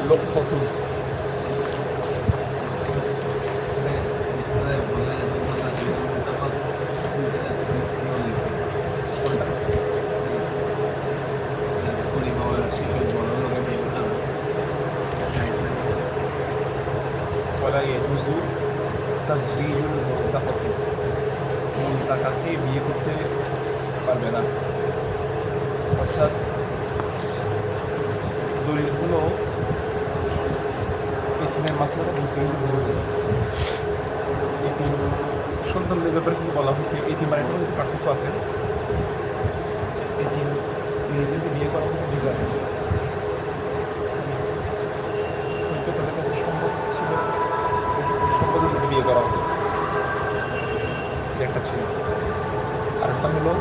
লোক কত বলা يجوز تزويج الملتقط মুলতাকাকে বিয়ে করতে পারবে না অর্থাৎ দলিলগুলো এতিমের মাসলাটা বুঝতে গেলে এতিম সন্তানদের ব্যাপারে কিন্তু বলা হয়েছে এতিম মানে একটা পার্থক্য আছে এতিম মেয়েদেরকে বিয়ে করা কোনো বিজার হয়তো তাদের কাছে সম্ভব ছিল সম্পদের মধ্যে বিয়ে করা হতো একটা ছিল আরেকটা হলো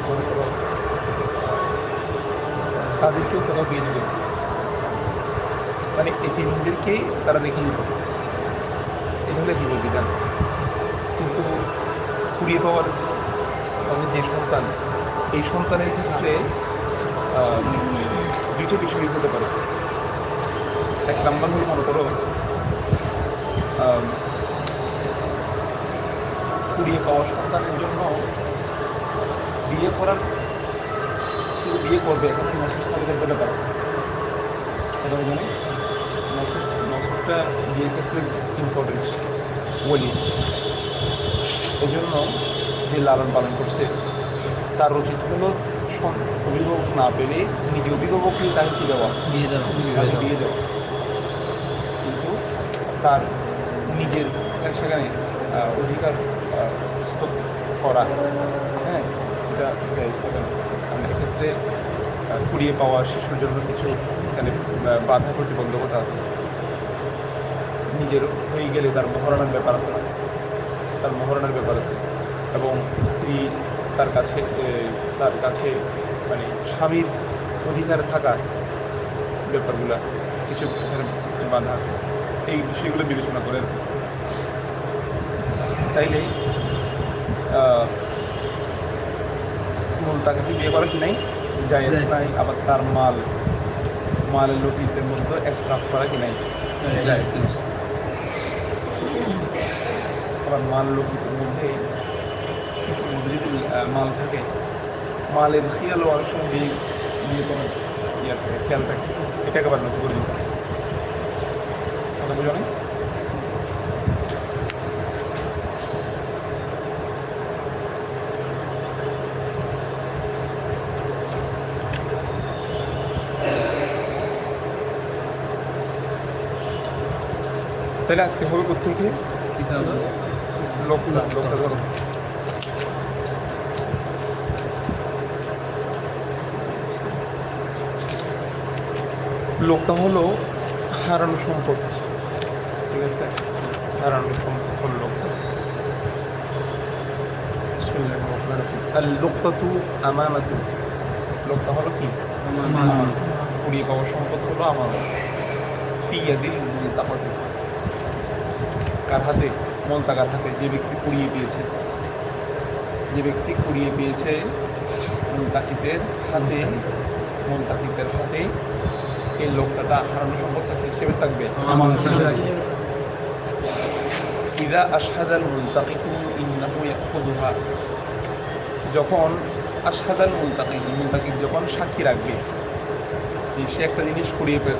মনে করো তাদেরকেও কোথাও বিয়ে দিবে মানে এতিমদেরকেই তারা রেখে দিত এটা হলে জীবন বিধান কিন্তু কুড়িয়ে পাওয়ার আমাদের যে সন্তান এই সন্তানের ক্ষেত্রে দুটো বিষয় হতে পারে এক নাম্বার হল মনে করো কুড়িয়ে পাওয়া সন্তানের জন্য বিয়ে করার শুধু বিয়ে করবে এখন কি নসব স্থাপিত করতে পারে কথা জানে নসবটা বিয়ের ক্ষেত্রে ইম্পর্টেন্ট ওলি এই জন্য যে লালন পালন করছে তার উচিত হলো অভিভাবক না পেলে নিজে অভিভাবককে তাকে কি দেওয়া দিয়ে দেওয়া কিন্তু তার নিজের সেখানে অধিকার স্তব করা হ্যাঁ এটা হবে না কারণ এক্ষেত্রে কুড়িয়ে পাওয়া শিশুর জন্য কিছু এখানে বাধা প্রতিবন্ধকতা আছে নিজের হয়ে গেলে তার মহারণার ব্যাপার আছে না তার মহারণার ব্যাপার আছে এবং স্ত্রী তার কাছে মানে স্বামীর অধিকার থাকা ব্যাপারগুলো কিছু এখানে বাধা আছে এই বিষয়গুলো বিবেচনা করেন তাইলে তাকে বিয়ে করা কি নাই জায়েজ নাই আবার তার মালের লকিতের মধ্যে এক্সট্রাফ করা কি নাই আবার মাল লকিতের মধ্যে শিশুর মধ্যে যদি মাল থাকে মালের খেয়ালও অনেক সময় বিয়ে করার খেয়াল থাকে এটাকে আবার নতুন করে দিতে কথা বোঝা নেই তাহলে আজকে হবে কোথেকে লোকটা ধরো লোকটা হলো হারানো সম্পদ ঠিক আছে হারানো সম্পদ হলো লোকটা আর লোকটা তো আমানত লোকটা হলো কি কুড়িয়ে পাওয়ার সম্পদ হলো আমানত ইয়াদিল মুলতাকাত কার হাতে মুলতাকার হাতে যে ব্যক্তি কুড়িয়ে পেয়েছে মুলতাকিদের হাতে এই লোকটা হারানো সম্পদ হিসেবে থাকবে ইদা আশহাদাল মুলতাকিতু ইন্নাহু ইয়াখুযুহা যখন আশহাদাল মুলতাকিত যখন সাক্ষী রাখবে যে সে একটা জিনিস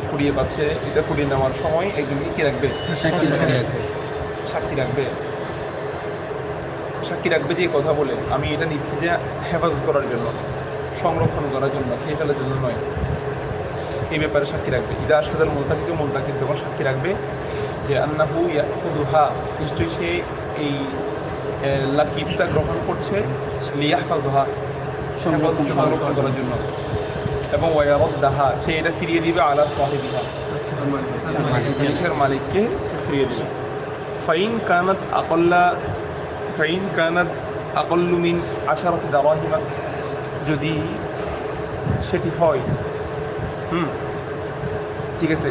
কুড়িয়ে পাচ্ছে এটা কুড়িয়ে নেওয়ার সময় একজনকে কি রাখবে সাক্ষী রাখবে যে কথা বলে আমি এটা নিচ্ছি যে হেফাজত করার জন্য সংরক্ষণ করার জন্য খেয়ে ফেলার জন্য নয় এই ব্যাপারে সাক্ষী রাখবে ইদা আশহাদাল মুলতাকিত যখন সাক্ষী রাখবে যে আন্নাহু ইয়াখুযুহা নিশ্চয়ই সে এই লাকিবটা গ্রহণ করছে লিয়াহফাযুহা সংরক্ষণ করার জন্য এবং ওয়ায়ারদ্দাহা সে এটা ফিরিয়ে দিবে আলা সাহিবিহা জিনিসের মালিককে সে ফিরিয়ে দিবে ফাইন কানাত আকাল্লু মিন 10 দারাহিমা যদি সেটি হয় ঠিক আছে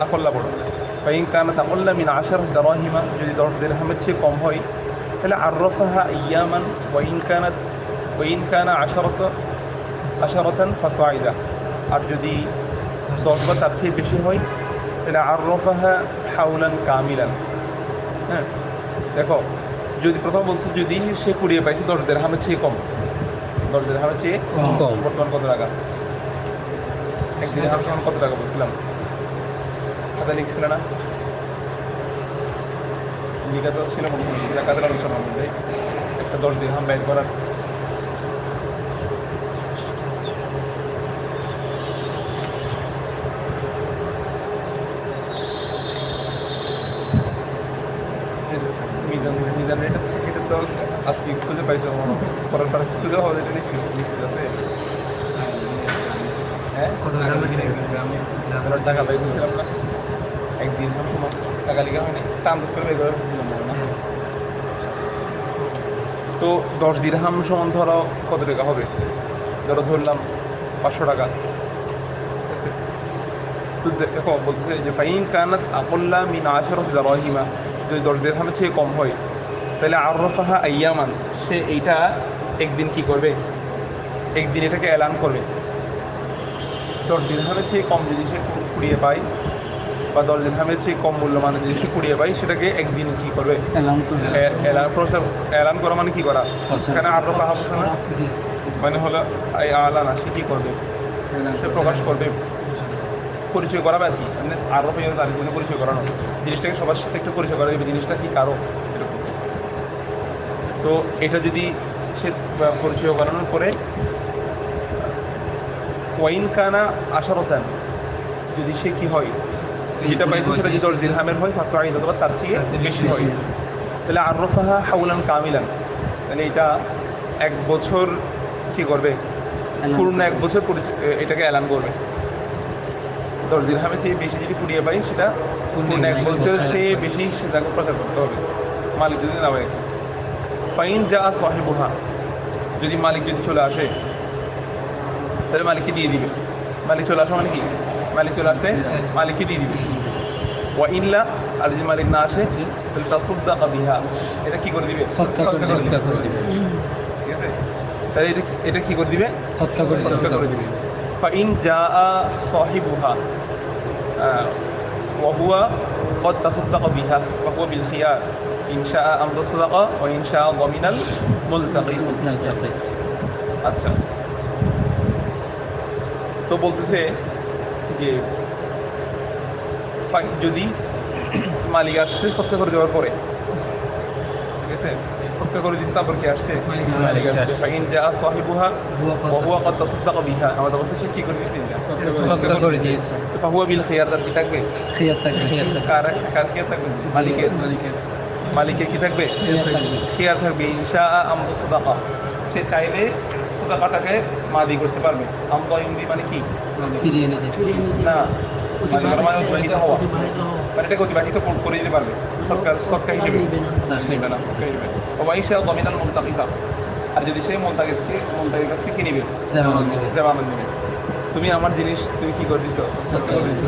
আকল্লা বড় ফাইন কানাত আকাল্লা মিন 10 দারাহিমা যদি 10 দিরহামের চেয়ে কম হয় তাহলে আররাফাহা আইয়ামান ওয়াইন কানা 10 ফাসাইদা আর যদি 10 বা তার চেয়ে বেশি হয় তাহলে আররাফাহা হাওলান কামিলান। হ্যাঁ, দেখো যদি প্রথম বলছে যদি সে কুড়িয়ে পাইছে 10 দিরহামের চেয়ে কম, 10 দিরহামের চেয়ে কম। বর্তমান কত টাকা? 1 দিরহাম সমান কত টাকা বলছিলাম? খাতা লিখছিল না? লিখা তো ছিল কাদের আলোচনার মধ্যে একটা 10 দিরহাম বের করার। মিজান এটা তো আজকে খুঁজে পাইছো পরের বার খুঁজে হবে, এটা নিশ্চিত আছে। হ্যাঁ, টাকা বের করছিলাম না একদিন সময়, টাকা লেখা হয়নি, তা আন্দাজ করে বের করে ফেলছিলাম না। তো 10 দিরহাম সমান ধরো কত টাকা হবে? ধরলাম 500 টাকা। তো দেখো বলতেছে যে ফাইন কানাত আকল্লা মিন 10 দিরহামা, যদি 10 দিরহামের চেয়ে কম হয় তাহলে আররাফাহা আইয়ামান, সে এইটা একদিন কি করবে? একদিন এটাকে এলান করবে। 10 দিরহামের চেয়ে কম যদি সে কুড়িয়ে পায় বা 10 দিরহামের চেয়ে কম মূল্যমান যদি সে কুড়িয়ে পায় সেটাকে একদিন কি করবে? এলান করা মানে কি করা? এখানে আররাফাহা বলছে না, মানে হলো আলানা, সে কি করবে? সে প্রকাশ করবে, পরিচয় করাবে আর কি। মানে আররাফা তারিখ বলে পরিচয় করানো, জিনিসটাকে সবার সাথে একটু পরিচয় করা যাবে, জিনিসটা কি কারো। তো এটা যদি সে পরিচয় করানোর পরে ওয়াইন কানা আশারতান, যদি সে কি হয় যেটা পাইছে সেটা যদি 10 দিরহামের হয় ফাসাইদ অথবা তার থেকে বেশি হয় তাহলে আররাফাহা হাওলান কামিলান, তাহলে এটা 1 বছর কি করবে? পূর্ণ 1 বছর এটাকে এলান করবে। 10 দিরহামের চেয়ে বেশি যদি কুড়িয়ে পাই সেটা পূর্ণ 1 বছরের চেয়ে বেশি সেটাকে প্রচার করতে হবে, মালিক যদি না হয়। ফাইন যা সাহিবুহা, যদি মালিক যদি চলে আসে তাহলে মালিককে দিয়ে দিবে। মালিক চলে আসা মানে কি? মালিক চলে আসে মালিককে দিয়ে দিবে। ওয়া ইল্লা, আর যদি মালিক না আসে তাহলে তাসাদদাকা বিহা, এটা কি করে দিবে? সদকা করে দিবে। ঠিক আছে, তাহলে এটা কি করে দিবে? সদকা করে দিবে। ফাইন জাআ সাহিবুহা ওয়া হুয়া قد تصدق بها فهو بالخيار إن شاء أمضى الصدقة وإن شاء ضمن الملتقي। আচ্ছা, তো বলতেছে যে যদি মালিক আসছে সৎকা করে দেওয়ার পরে, ঠিক আছে, সৎকা করে দিচ্ছে তারপর কি আসছে? মালিক আসছে। ফাইন যা সাহিবুহা ওয়া হুয়া قد تصدق بها, আমাদের অবস্থা সে কি করে দিয়েছে? সদকা করে দিয়েছে। ফাহুয়া বিল খিয়ার, তার কি থাকবে? খিয়ার থাকবে। কার খিয়ার থাকবে? মালিকের কি থাকবে? খিয়ার থাকবে। ইনশা আমদু সাদাকা, সে চাইলে সাদাকাটাকে মাদি করতে পারবে। আমদা ইমদি মানে কি? ফিরিয়ে নিতে না, মাদি করা মানে অতিবাহিত হওয়া, মানে এটাকে অতিবাহিত করে দিতে পারবে সৎকা হিসেবে নেবে না। ওয়াইশা দামিনাল মুনতাকিকা, আর যদি সে মুনতাকির কাছ থেকে নিবে, জামানত নেবে, তুমি আমার জিনিস তুমি কি করে দিছো? সৎকা করে দিছো।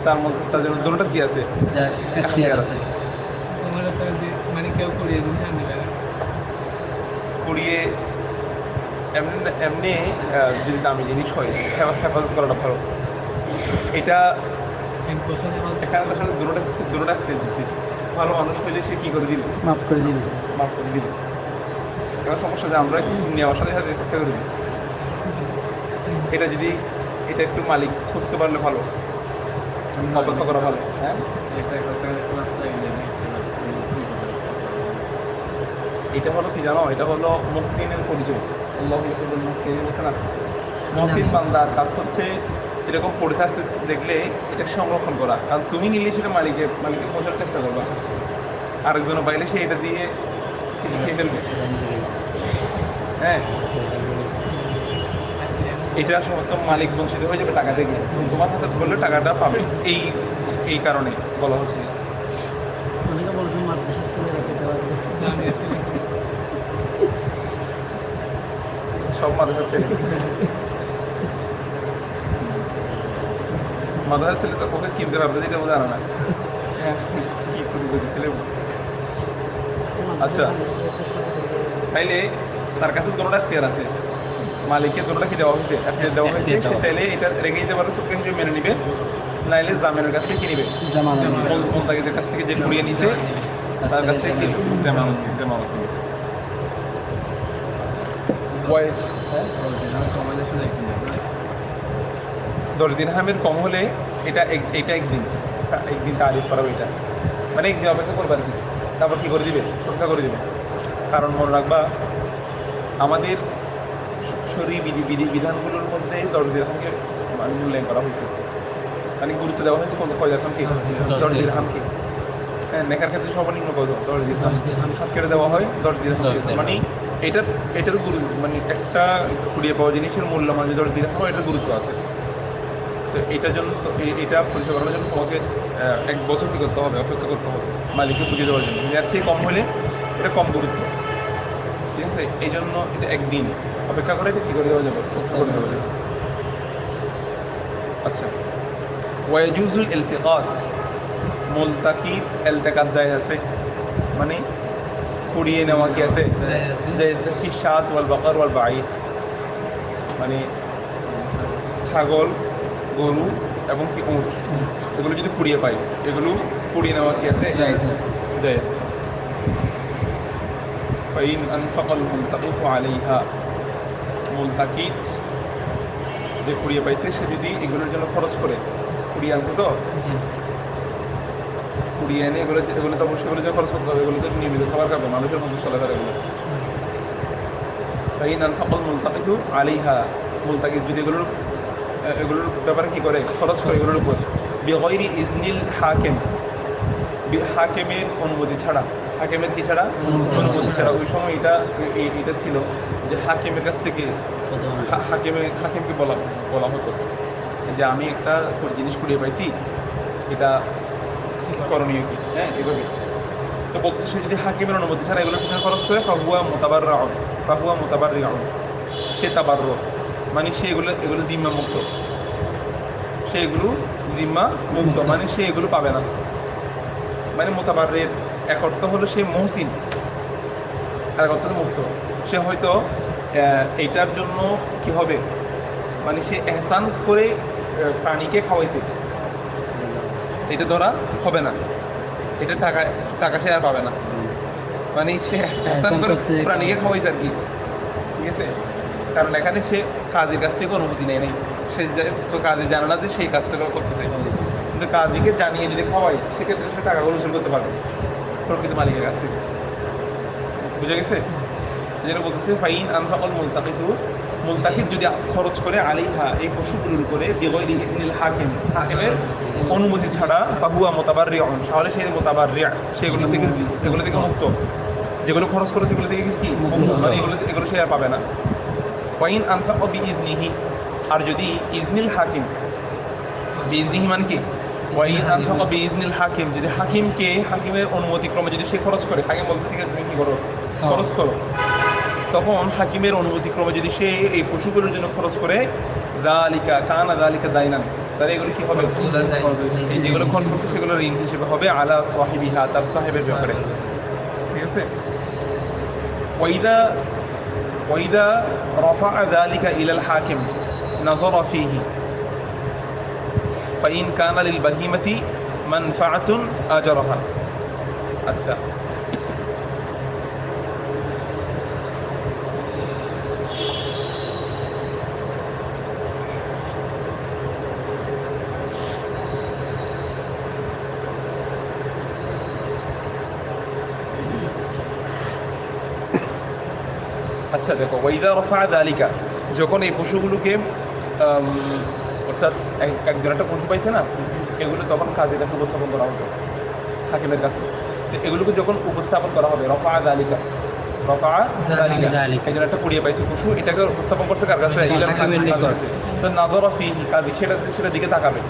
তার মধ্যে তার জন্য দুটোটা কি আছে? এখতিয়ার আছে। মানে কেউ কুড়িয়ে এমনি যদি দামি জিনিস হয় হেফাজত করাটা ভালো। এটা এখানে তো আসলে দুটোটা ভালো মানুষ হইলে সে কি করে দিবে? মাফ করে দিবে। এবার সমস্যা যে আমরা নেওয়ার সাথে সাথে চেষ্টা করে দিই। এটা একটু মালিক খুঁজতে পারলে ভালো, অপেক্ষা করা ভালো। হ্যাঁ, এটা হলো কি জানো, এটা হলো মুহসিনের পরিচয়। আল্লাহু ইউহিব্বুল মুহসিনিন বলছে না, মুহসিন বান্দার কাজ হচ্ছে এরকম পড়ে থাকতে দেখলে এটা সংরক্ষণ করা, কারণ তুমি নিলে সেটা মালিকে পৌঁছার চেষ্টা করবা, আরেকজন পাইলে সে এটা দিয়ে খেয়ে ফেলবে। হ্যাঁ, এটা সমস্ত মালিক বঞ্চিত হয়ে যাবে টাকা থেকে, তোমার হাতে বললে টাকাটা পাবে। এই কারণে বলা হচ্ছে। সব মাদ্রাসার ছেলে তো ওকে কিনতে পারবে, এটা ও জানে না। কি ছেলে। আচ্ছা, তাইলে তার কাছে দুটোটা এখতিয়ার আছে। মালিককে দুটোটা কি দেওয়া হয়েছে, এখতিয়ার দেওয়া হয়েছে। সে চাইলে এটা রেখে দিতে পারে, সবকে হিসেবে মেনে নিবে, নাইলে জামিনের কাছ থেকে কি নিবে, জামানত মোলতাকিদের কাছ থেকে যে কুড়িয়ে নিছে তার কাছ থেকে জামানত নিবে। বয়স 10 দিরহামের কম হলে এটা একদিন তারিফ করা হবে, এটা মানে একদিন অপেক্ষা করবে আর কি, তারপর কি করে দিবে, সৎকা করে দিবে। কারণ মনে রাখবা আমাদের শরীর বিধানগুলোর মধ্যে 10 দিরহামকে মানে মূল্যায়ন করা হয়েছে, মানে গুরুত্ব দেওয়া হয়েছে কয় দিরহামকে, 10 দিরহামকে। হ্যাঁ, নেকার ক্ষেত্রে সর্বনিম্ন কত, 10 দিরহাম। হাত কেটে দেওয়া হয় 10 দিরহাম। মানে এটার মানে একটা কুড়িয়ে পাওয়া জিনিসের মূল্য মানে 10 দিরহাম, এটার গুরুত্ব আছে। তো এটার জন্য এটা পরিচয় করানোর জন্য তোমাকে 1 বছর কি করতে হবে, অপেক্ষা করতে হবে মালিককে বুঝিয়ে দেওয়ার জন্য। এর চেয়ে কম হলে এটা কম গুরুত্ব, ঠিক আছে? এই জন্য এটা একদিন অপেক্ষা করে এটা কী করে দেওয়া যাবে, করে দেওয়া যাবে। আচ্ছা, ওয়াজুজুল ইলতিকাত, মুলতাকিদ ইলতিকাত জায়েজ আছে, মানে ফুড়িয়ে নেওয়া কি আছে, জায়েজ আছে। ফি শাত ওয়াল বাকার ওয়াল বাঈর, মানে ছাগল, গরু এবং কি উট, এগুলো যদি পুড়িয়ে পাই, এগুলো পুড়িয়ে নেওয়া কি আছে, জায়েজ। ফাইন আনফাকাল মুলতাকিতু আলাইহা, মুলতাকিত যে পুড়িয়ে পাইছে সে যদি এগুলোর জন্য খরচ করে, পুড়িয়ে আনছে তো, পুড়িয়ে এনে এগুলো তো অবশ্যই এগুলো খরচ করতে হবে, এগুলো তো নিয়মিত খাবার খাবে, মানুষের মধ্যে চলে যাবে এগুলো। ফাইন আনফাকাল মুলতাকিতু আলাইহা, মুলতাকিত যদি এগুলোর ব্যাপারে কি করে, খরচ করে এগুলোর উপর, বিগয়রি ইজনিল হাকিম, হাকিমের অনুমতি ছাড়া, হাকিমের কি ছাড়া, অনুমতি ছাড়া। ওই সময় এটা ছিল যে হাকিমের কাছ থেকে হাকিমকে বলা হতো যে আমি একটা জিনিস কুড়িয়ে পাইছি, এটা করণীয় কি, হ্যাঁ এভাবে। তো বলতে সে যদি হাকিমের অনুমতি ছাড়া এগুলোর পিছনে খরচ করে, ফাহুয়া মুতাবাররিউন, সে তাবাররু, মানে সে এগুলো জিম্মা মুক্ত, সে এগুলো জিম্মা মুক্ত, মানে সে এগুলো পাবে না। মানে মুতাবাররির এক অর্থ হলো সে মুহসিন, আর এক অর্থ হলো মুক্ত। সে হয়তো এইটার জন্য কি হবে, মানে সে এহসান করে প্রাণীকে খাওয়াইছে, এটা ধরা হবে না, এটা টাকা সে আর পাবে না, মানে সে এহসান করে প্রাণীকে খাওয়াইছে আর কি, ঠিক আছে? কারণ এখানে সে কাজের কাছ থেকে অনুমতি নেয় নাই, সে তো কাজে জানে না যে সেই কাজটা করতে চাই, কিন্তু কাজীকে জানিয়ে যদি খাওয়াই সেক্ষেত্রে সে টাকাগুলো উসুল করতে পারবে প্রকৃত মালিকের কাছ থেকে। বুঝে গেছে? যেটা বলতেছে ফাইন আনফাকাল মুলতাকিতু, মুলতাকিত যদি খরচ করে আলাইহা, এই পশুগুলোর উপরে, বিগয়রি ইজনিল হাকিম, হাকিমের অনুমতি ছাড়া, ফাহুয়া মুতাবাররিউন, তাহলে সে মুতাবাররি', সেগুলো থেকে মুক্ত, যেগুলো খরচ করে সেগুলো থেকে কি মুক্ত, মানে এগুলো সে আর পাবে না। ওয়াইন আনফাকা বিইজনিহি, আর যদি ইজনিল হাকিম, বিইজনিহি মানে কি, ওয়াইন আনফাকা বিইজনিল হাকিম, যদি হাকিমের অনুমতি ক্রমে যদি সে খরচ করে, হাকিম বলতে ঠিক আছে তুমি কি করো, খরচ করো, তখন হাকিমের অনুমতি ক্রমে যদি সে এই পশুগুলোর জন্য খরচ করে, যালিকা দাইনান, তাহলে এগুলো কি হবে, এই যেগুলো খরচ করছে সেগুলো ঋণ হিসেবে হবে, আলা সাহিবিহা, তার সাহেবের ব্যাপারে, ঠিক আছে? ওয়াইদা রাফা'a যালিকা ইলাল হাকিম নাযারা ফীহি ফাইন কানা লিল বাহিমাতি মানফাআতুন আজরাহা। আচ্ছা, আচ্ছা দেখো, ওয়াইদা রাফা'a যালিকা, যখন এই পশুগুলোকে অর্থাৎ একজন একটা পশু পাইছে না, এগুলো তখন কাজের কাছে উপস্থাপন করা হতো হাকিমের কাছে। তো এগুলোকে যখন উপস্থাপন করা হবে, রাফা'a যালিকা, একজন একটা কুড়িয়ে পাইছে পশু, এটাকে উপস্থাপন করছে কার কাছে, তো নাযারা ফীহি, কাজী সেটার দিকে তাকাবে,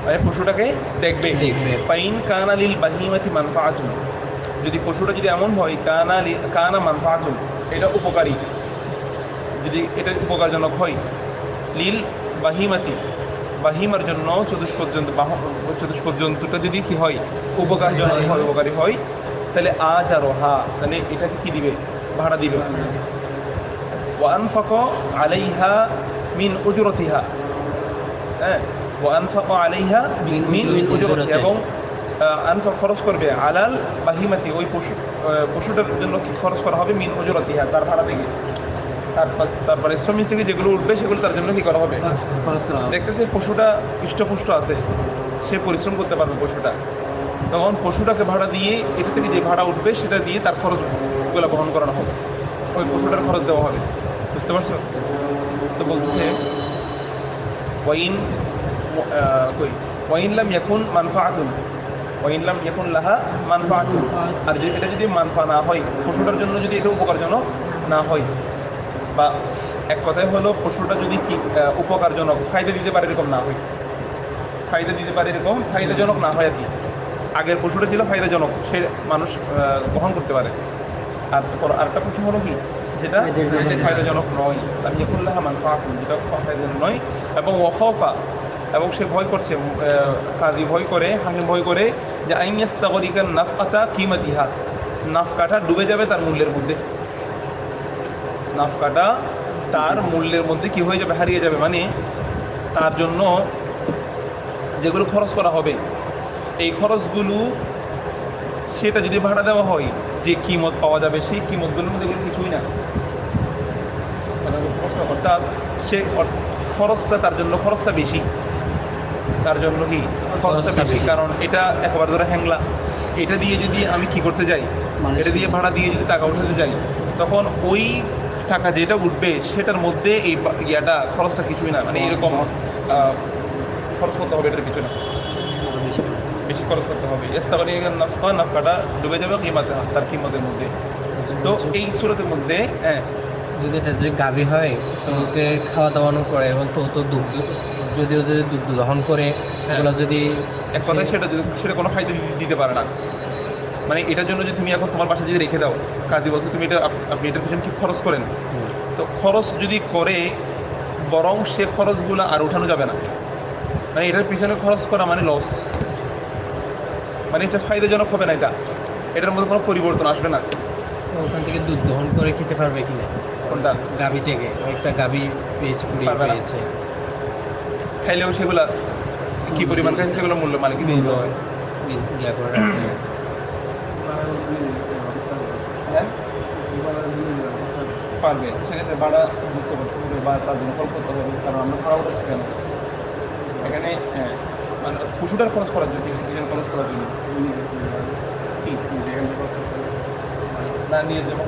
মানে পশুটাকে দেখবে। ফাইন কানা লিল বাহিমাতি মানফাআতুন, যদি পশুটা যদি এমন হয়, কানা মানফাআতুন, এটা উপকারী, যদি এটা উপকারজনক হয়, লিল বাহিমাতি, বাহিমার জন্য চতুষ্পদ জন্তুটা যদি কি হয়, উপকারজনক হয়, উপকারী হয়, তাহলে আজারোহা, তাহলে এটাকে কি দিবে, ভাড়া দিবে। وأنفق عليها من أجرتها وأنفق عليها من أجرتها এবং আনফাক খরচ করবে আলাল বাহিমাতি ওই পশুটার জন্য কি খরচ করা হবে মিন উজরতিহা তার ভাড়া থেকে তারপরে শ্রমিক থেকে যেগুলো উঠবে সেগুলো তার জন্য কি করা হবে খরচ করা হবে। দেখতেছে পশুটা হৃষ্টপুষ্ট আছে, সে পরিশ্রম করতে পারবে পশুটা, তখন পশুটাকে ভাড়া দিয়ে এটা থেকে যে ভাড়া উঠবে সেটা দিয়ে তার খরচগুলো বহন করানো হবে, ওই পশুটার খরচ দেওয়া হবে। বুঝতে পারছো? তো বলতেছে ওয়াইন লাম ইয়াকুন মানফাআতুন ওয়াইন লাম ইয়াকুন লাহা মানফাআতুন, আর যদি এটা যদি মানফা না হয়, পশুটার জন্য যদি এটা উপকারজনক না হয়, বা এক কথায় হলো পশুটা যদি কি উপকারজনক ফায়দা দিতে পারে এরকম না হয়, ফায়দা দিতে পারে এরকম ফায়দাজনক না হয় আর কি, আগের পশুটা ছিল ফায়দাজনক, সে মানুষ বহন করতে পারে, আর আরেকটা পশু হলো কি যেটা ফায়দাজনক নয়, আমি ইয়াকুল্লাহা মানফাআতুন যেটা ফায়দাজনক নয়, এবং ওয়াখাফা এবং সে ভয় করছে, কাজী ভয় করে, হাকিম ভয় করে যে আইন ইয়াস্তাগরিকান নাফকাতা কিমাতিহা, নাফকাটা ডুবে যাবে তার মূল্যের মধ্যে, নাফকাটা তার মূল্যের মধ্যে কি হয়ে যাবে, হারিয়ে যাবে, মানে তার জন্য যেগুলো খরচ করা হবে এই খরচগুলো সেটা যদি ভাড়া দেওয়া হয় যে কিমত পাওয়া যাবে সেই কিমতগুলোর মধ্যে এগুলো কিছুই না, অর্থাৎ সে খরচটা তার জন্য খরচটা বেশি, তার জন্য কি খরচটা বেশি, কারণ এটা একেবারে ধরে হ্যাংলা, এটা দিয়ে যদি আমি কি করতে যাই, এটা দিয়ে ভাড়া দিয়ে যদি টাকা উঠাতে যাই, তখন ওই টাকা যেটা উঠবে সেটার মধ্যে এই ইয়াটা খরচটা কিছুই না, মানে এরকম খরচ করতে হবে, এটার কিছু না, বেশি খরচ করতে হবে, নাফকাটা ডুবে যাবে কিমাতে তার কিমতের মধ্যে। তো এই সুরতের মধ্যে যদি এটা যদি গাভী হয় তো ওকে খাওয়া দাওয়ানো করে এবং তো দুগ্ধ যদি ওদের দুগ্ধ দহন করে ওগুলো যদি এক কথায় সেটা কোনো ফায়দা দিতে পারে না, মানে এটার জন্য যদি তুমি এখন তোমার বাসায় যদি রেখে দাও, কাজী বলছো তুমি এটা আপনি এটার পিছনে কি খরচ করেন, তো খরচ যদি করে বরং সে খরচগুলো আর উঠানো যাবে না, মানে এটার পিছনে খরচ করা মানে লস, মানে এটা ফায়দাজনক হবে না, এটার মধ্যে কোনো পরিবর্তন আসবে না। ওখান থেকে দুধ দহন করে খেতে পারবে কিনা, কোনটা গাভী থেকে একটা গাভী পেয়েছে খাইলেও সেগুলা কি পরিমাণ খাইছে সেগুলো মূল্য মানে কি দিতে হয়, ইয়া করে রাখতে হ্যাঁ পারবে, সেক্ষেত্রে ভাড়া যুক্ত করতে হবে বা তার জন্য খরচ করতে হবে, কারণ আমরা ভাড়া উঠাচ্ছি কেন এখানে, মানে পশুটার খরচ করার জন্য, খরচ করার জন্য কি না নিয়ে যাবো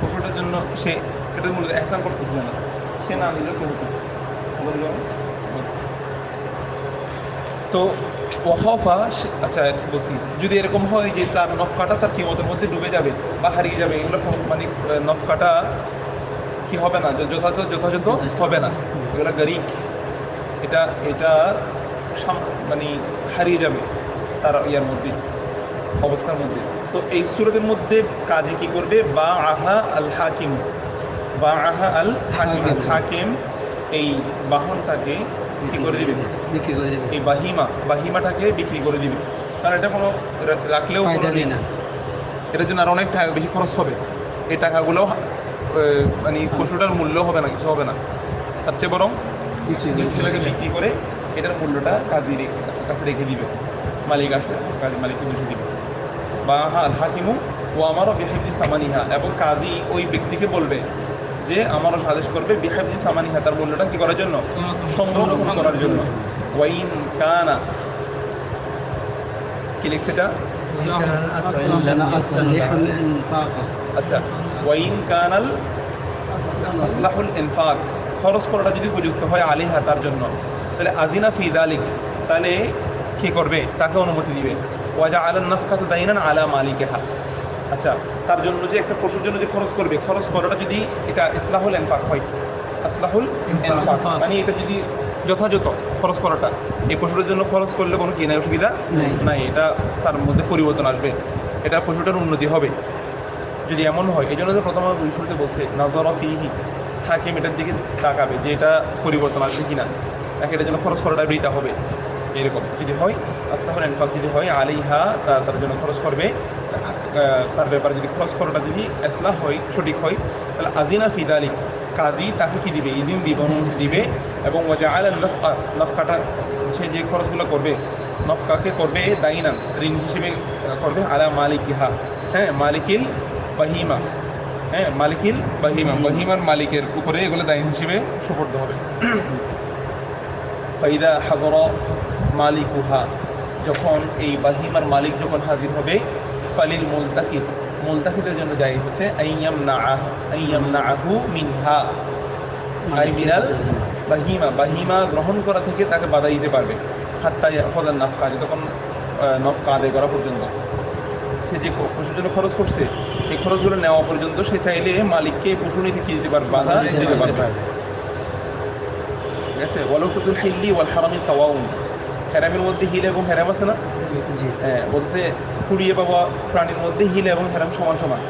পশুটার জন্য, সে এটার মূল্য এহসান করতেছিল না, সে না নিল কেউ বলল। তো ওয়াখাফা, আচ্ছা বলছি যদি এরকম হয় যে তার নফকাটা তার কিমতের মধ্যে ডুবে যাবে বা হারিয়ে যাবে, এগুলো মানে নফকাটা কি হবে না, যথাযথ হবে না, এগুলো গরিব, এটা মানে হারিয়ে যাবে তার ইয়ার মধ্যে, অবস্থার মধ্যে। তো এই সূরাতের মধ্যে কাজী কি করবে, বা আহা আল হাকিম, হাকিম এই বাহনটাকে কি করে দিবে, বিক্রি করে দেবে, এই বাহিমাটাকে বিক্রি করে দিবে, কারণ এটা কোনো রাখলেও ফায়দা নেই না, এটার জন্য আর অনেক টাকা বেশি খরচ হবে, এই টাকাগুলো মানে পশুটার মূল্য হবে না, কিছু হবে না, তার চেয়ে বরং সেটাকে বিক্রি করে এটার মূল্যটা কাজীর কাছে রেখে দিবে, মালিক আসে কাজী মালিককে বুঝে দিবে। বা হাকিমু ও আমারও বিহাফজি সামানিহা, এবং কাজী ওই ব্যক্তিকে বলবে যে আমারও সাজেশ করবে বিহাফজি সামানিহা, তার মূল্যটা কি করার জন্য, সংরক্ষণ করার জন্য। ওয়াইন কানা, কি লিখছে এটা, আচ্ছা ওয়াইন কানাল আসলাহুল ইনফাক, খরচ করাটা যদি উপযুক্ত হয় আলিহা তার জন্য, তাহলে আজিনা ফি দালিক, তাহলে কি করবে, তাকে অনুমতি দিবে। ওয়াজা আলান নাফকাতু দাইনান আলা মালিকিহা, আচ্ছা তার জন্য যে একটা পশুর জন্য যে খরচ করবে, খরচ করাটা যদি এটা ইসলাহুল ইনফাক হয়, আসলাহুল ইনফাক মানে এটা যদি যথাযথ খরচ করাটা, এই পশুটার জন্য খরচ করলে কোনো কি নাই, অসুবিধা নাই, এটা তার মধ্যে পরিবর্তন আসবে, এটা পশুটার উন্নতি হবে যদি এমন হয়। এই জন্য যে প্রথম বিষয়টা বলছে নাজরা ফিহি, হাকিম এটার দিকে তাকাবে যে এটা পরিবর্তন আসবে কিনা, তাকে এটার জন্য খরচ করাটা বৃথা হবে, এরকম যদি হয় আসলাহুল ইনফাক যদি হয় আলাইহা, তার জন্য খরচ করবে তার ব্যাপারে যদি খরচ করাটা যদি ইসলাহ হয়, সঠিক হয়, তাহলে আজিনা ফিদালি, কাজী তাকে কি দিবে, ইদিন দিবে, অনুমতি দিবে। এবং ওয়াজআলা নফকাটা, সে যে খরচগুলো করবে, নফকাকে করবে দাইনান, ঋণ হিসেবে করবে, আলা মালিকিহা, হ্যাঁ, মালিকিল বাহিমা, হ্যাঁ, মালিকিল বাহিমা, বাহিমার মালিকের উপরে এগুলো দাইন হিসেবে সুপর্দ হবে। ফাইদা হাদর মালিকুহা, যখন এই বাহিমার মালিক যখন হাজির হবে, ফালিল মুলতাকিদ, মুলতাকিদের জন্য জায়েজ হচ্ছে আইয়ামনাহু মিনহা, আই মিনাল বাহিমা, বাহিমা গ্রহণ করা থেকে তাকে বাধা দিতে পারবে। হাত্তা ইয়াখুযান নাফকা, যতক্ষণ নফকা আদায় করা পর্যন্ত, সে যে পশুর জন্য খরচ করছে এই খরচগুলো নেওয়া পর্যন্ত সে চাইলে মালিককে পশু নিতে কি দিতে পারবে, বাধা দিতে পারবে। ঠিক আছে, ওয়ালাকুতুল হিল্লি ওয়াল হারামি সাওয়াউন, হেরামের মধ্যে হিল এবং হেরাম আছে না, জি, হ্যাঁ, বলছে কুড়িয়ে পাওয়া প্রাণীর মধ্যে হিল এবং হেরাম সমান সমান,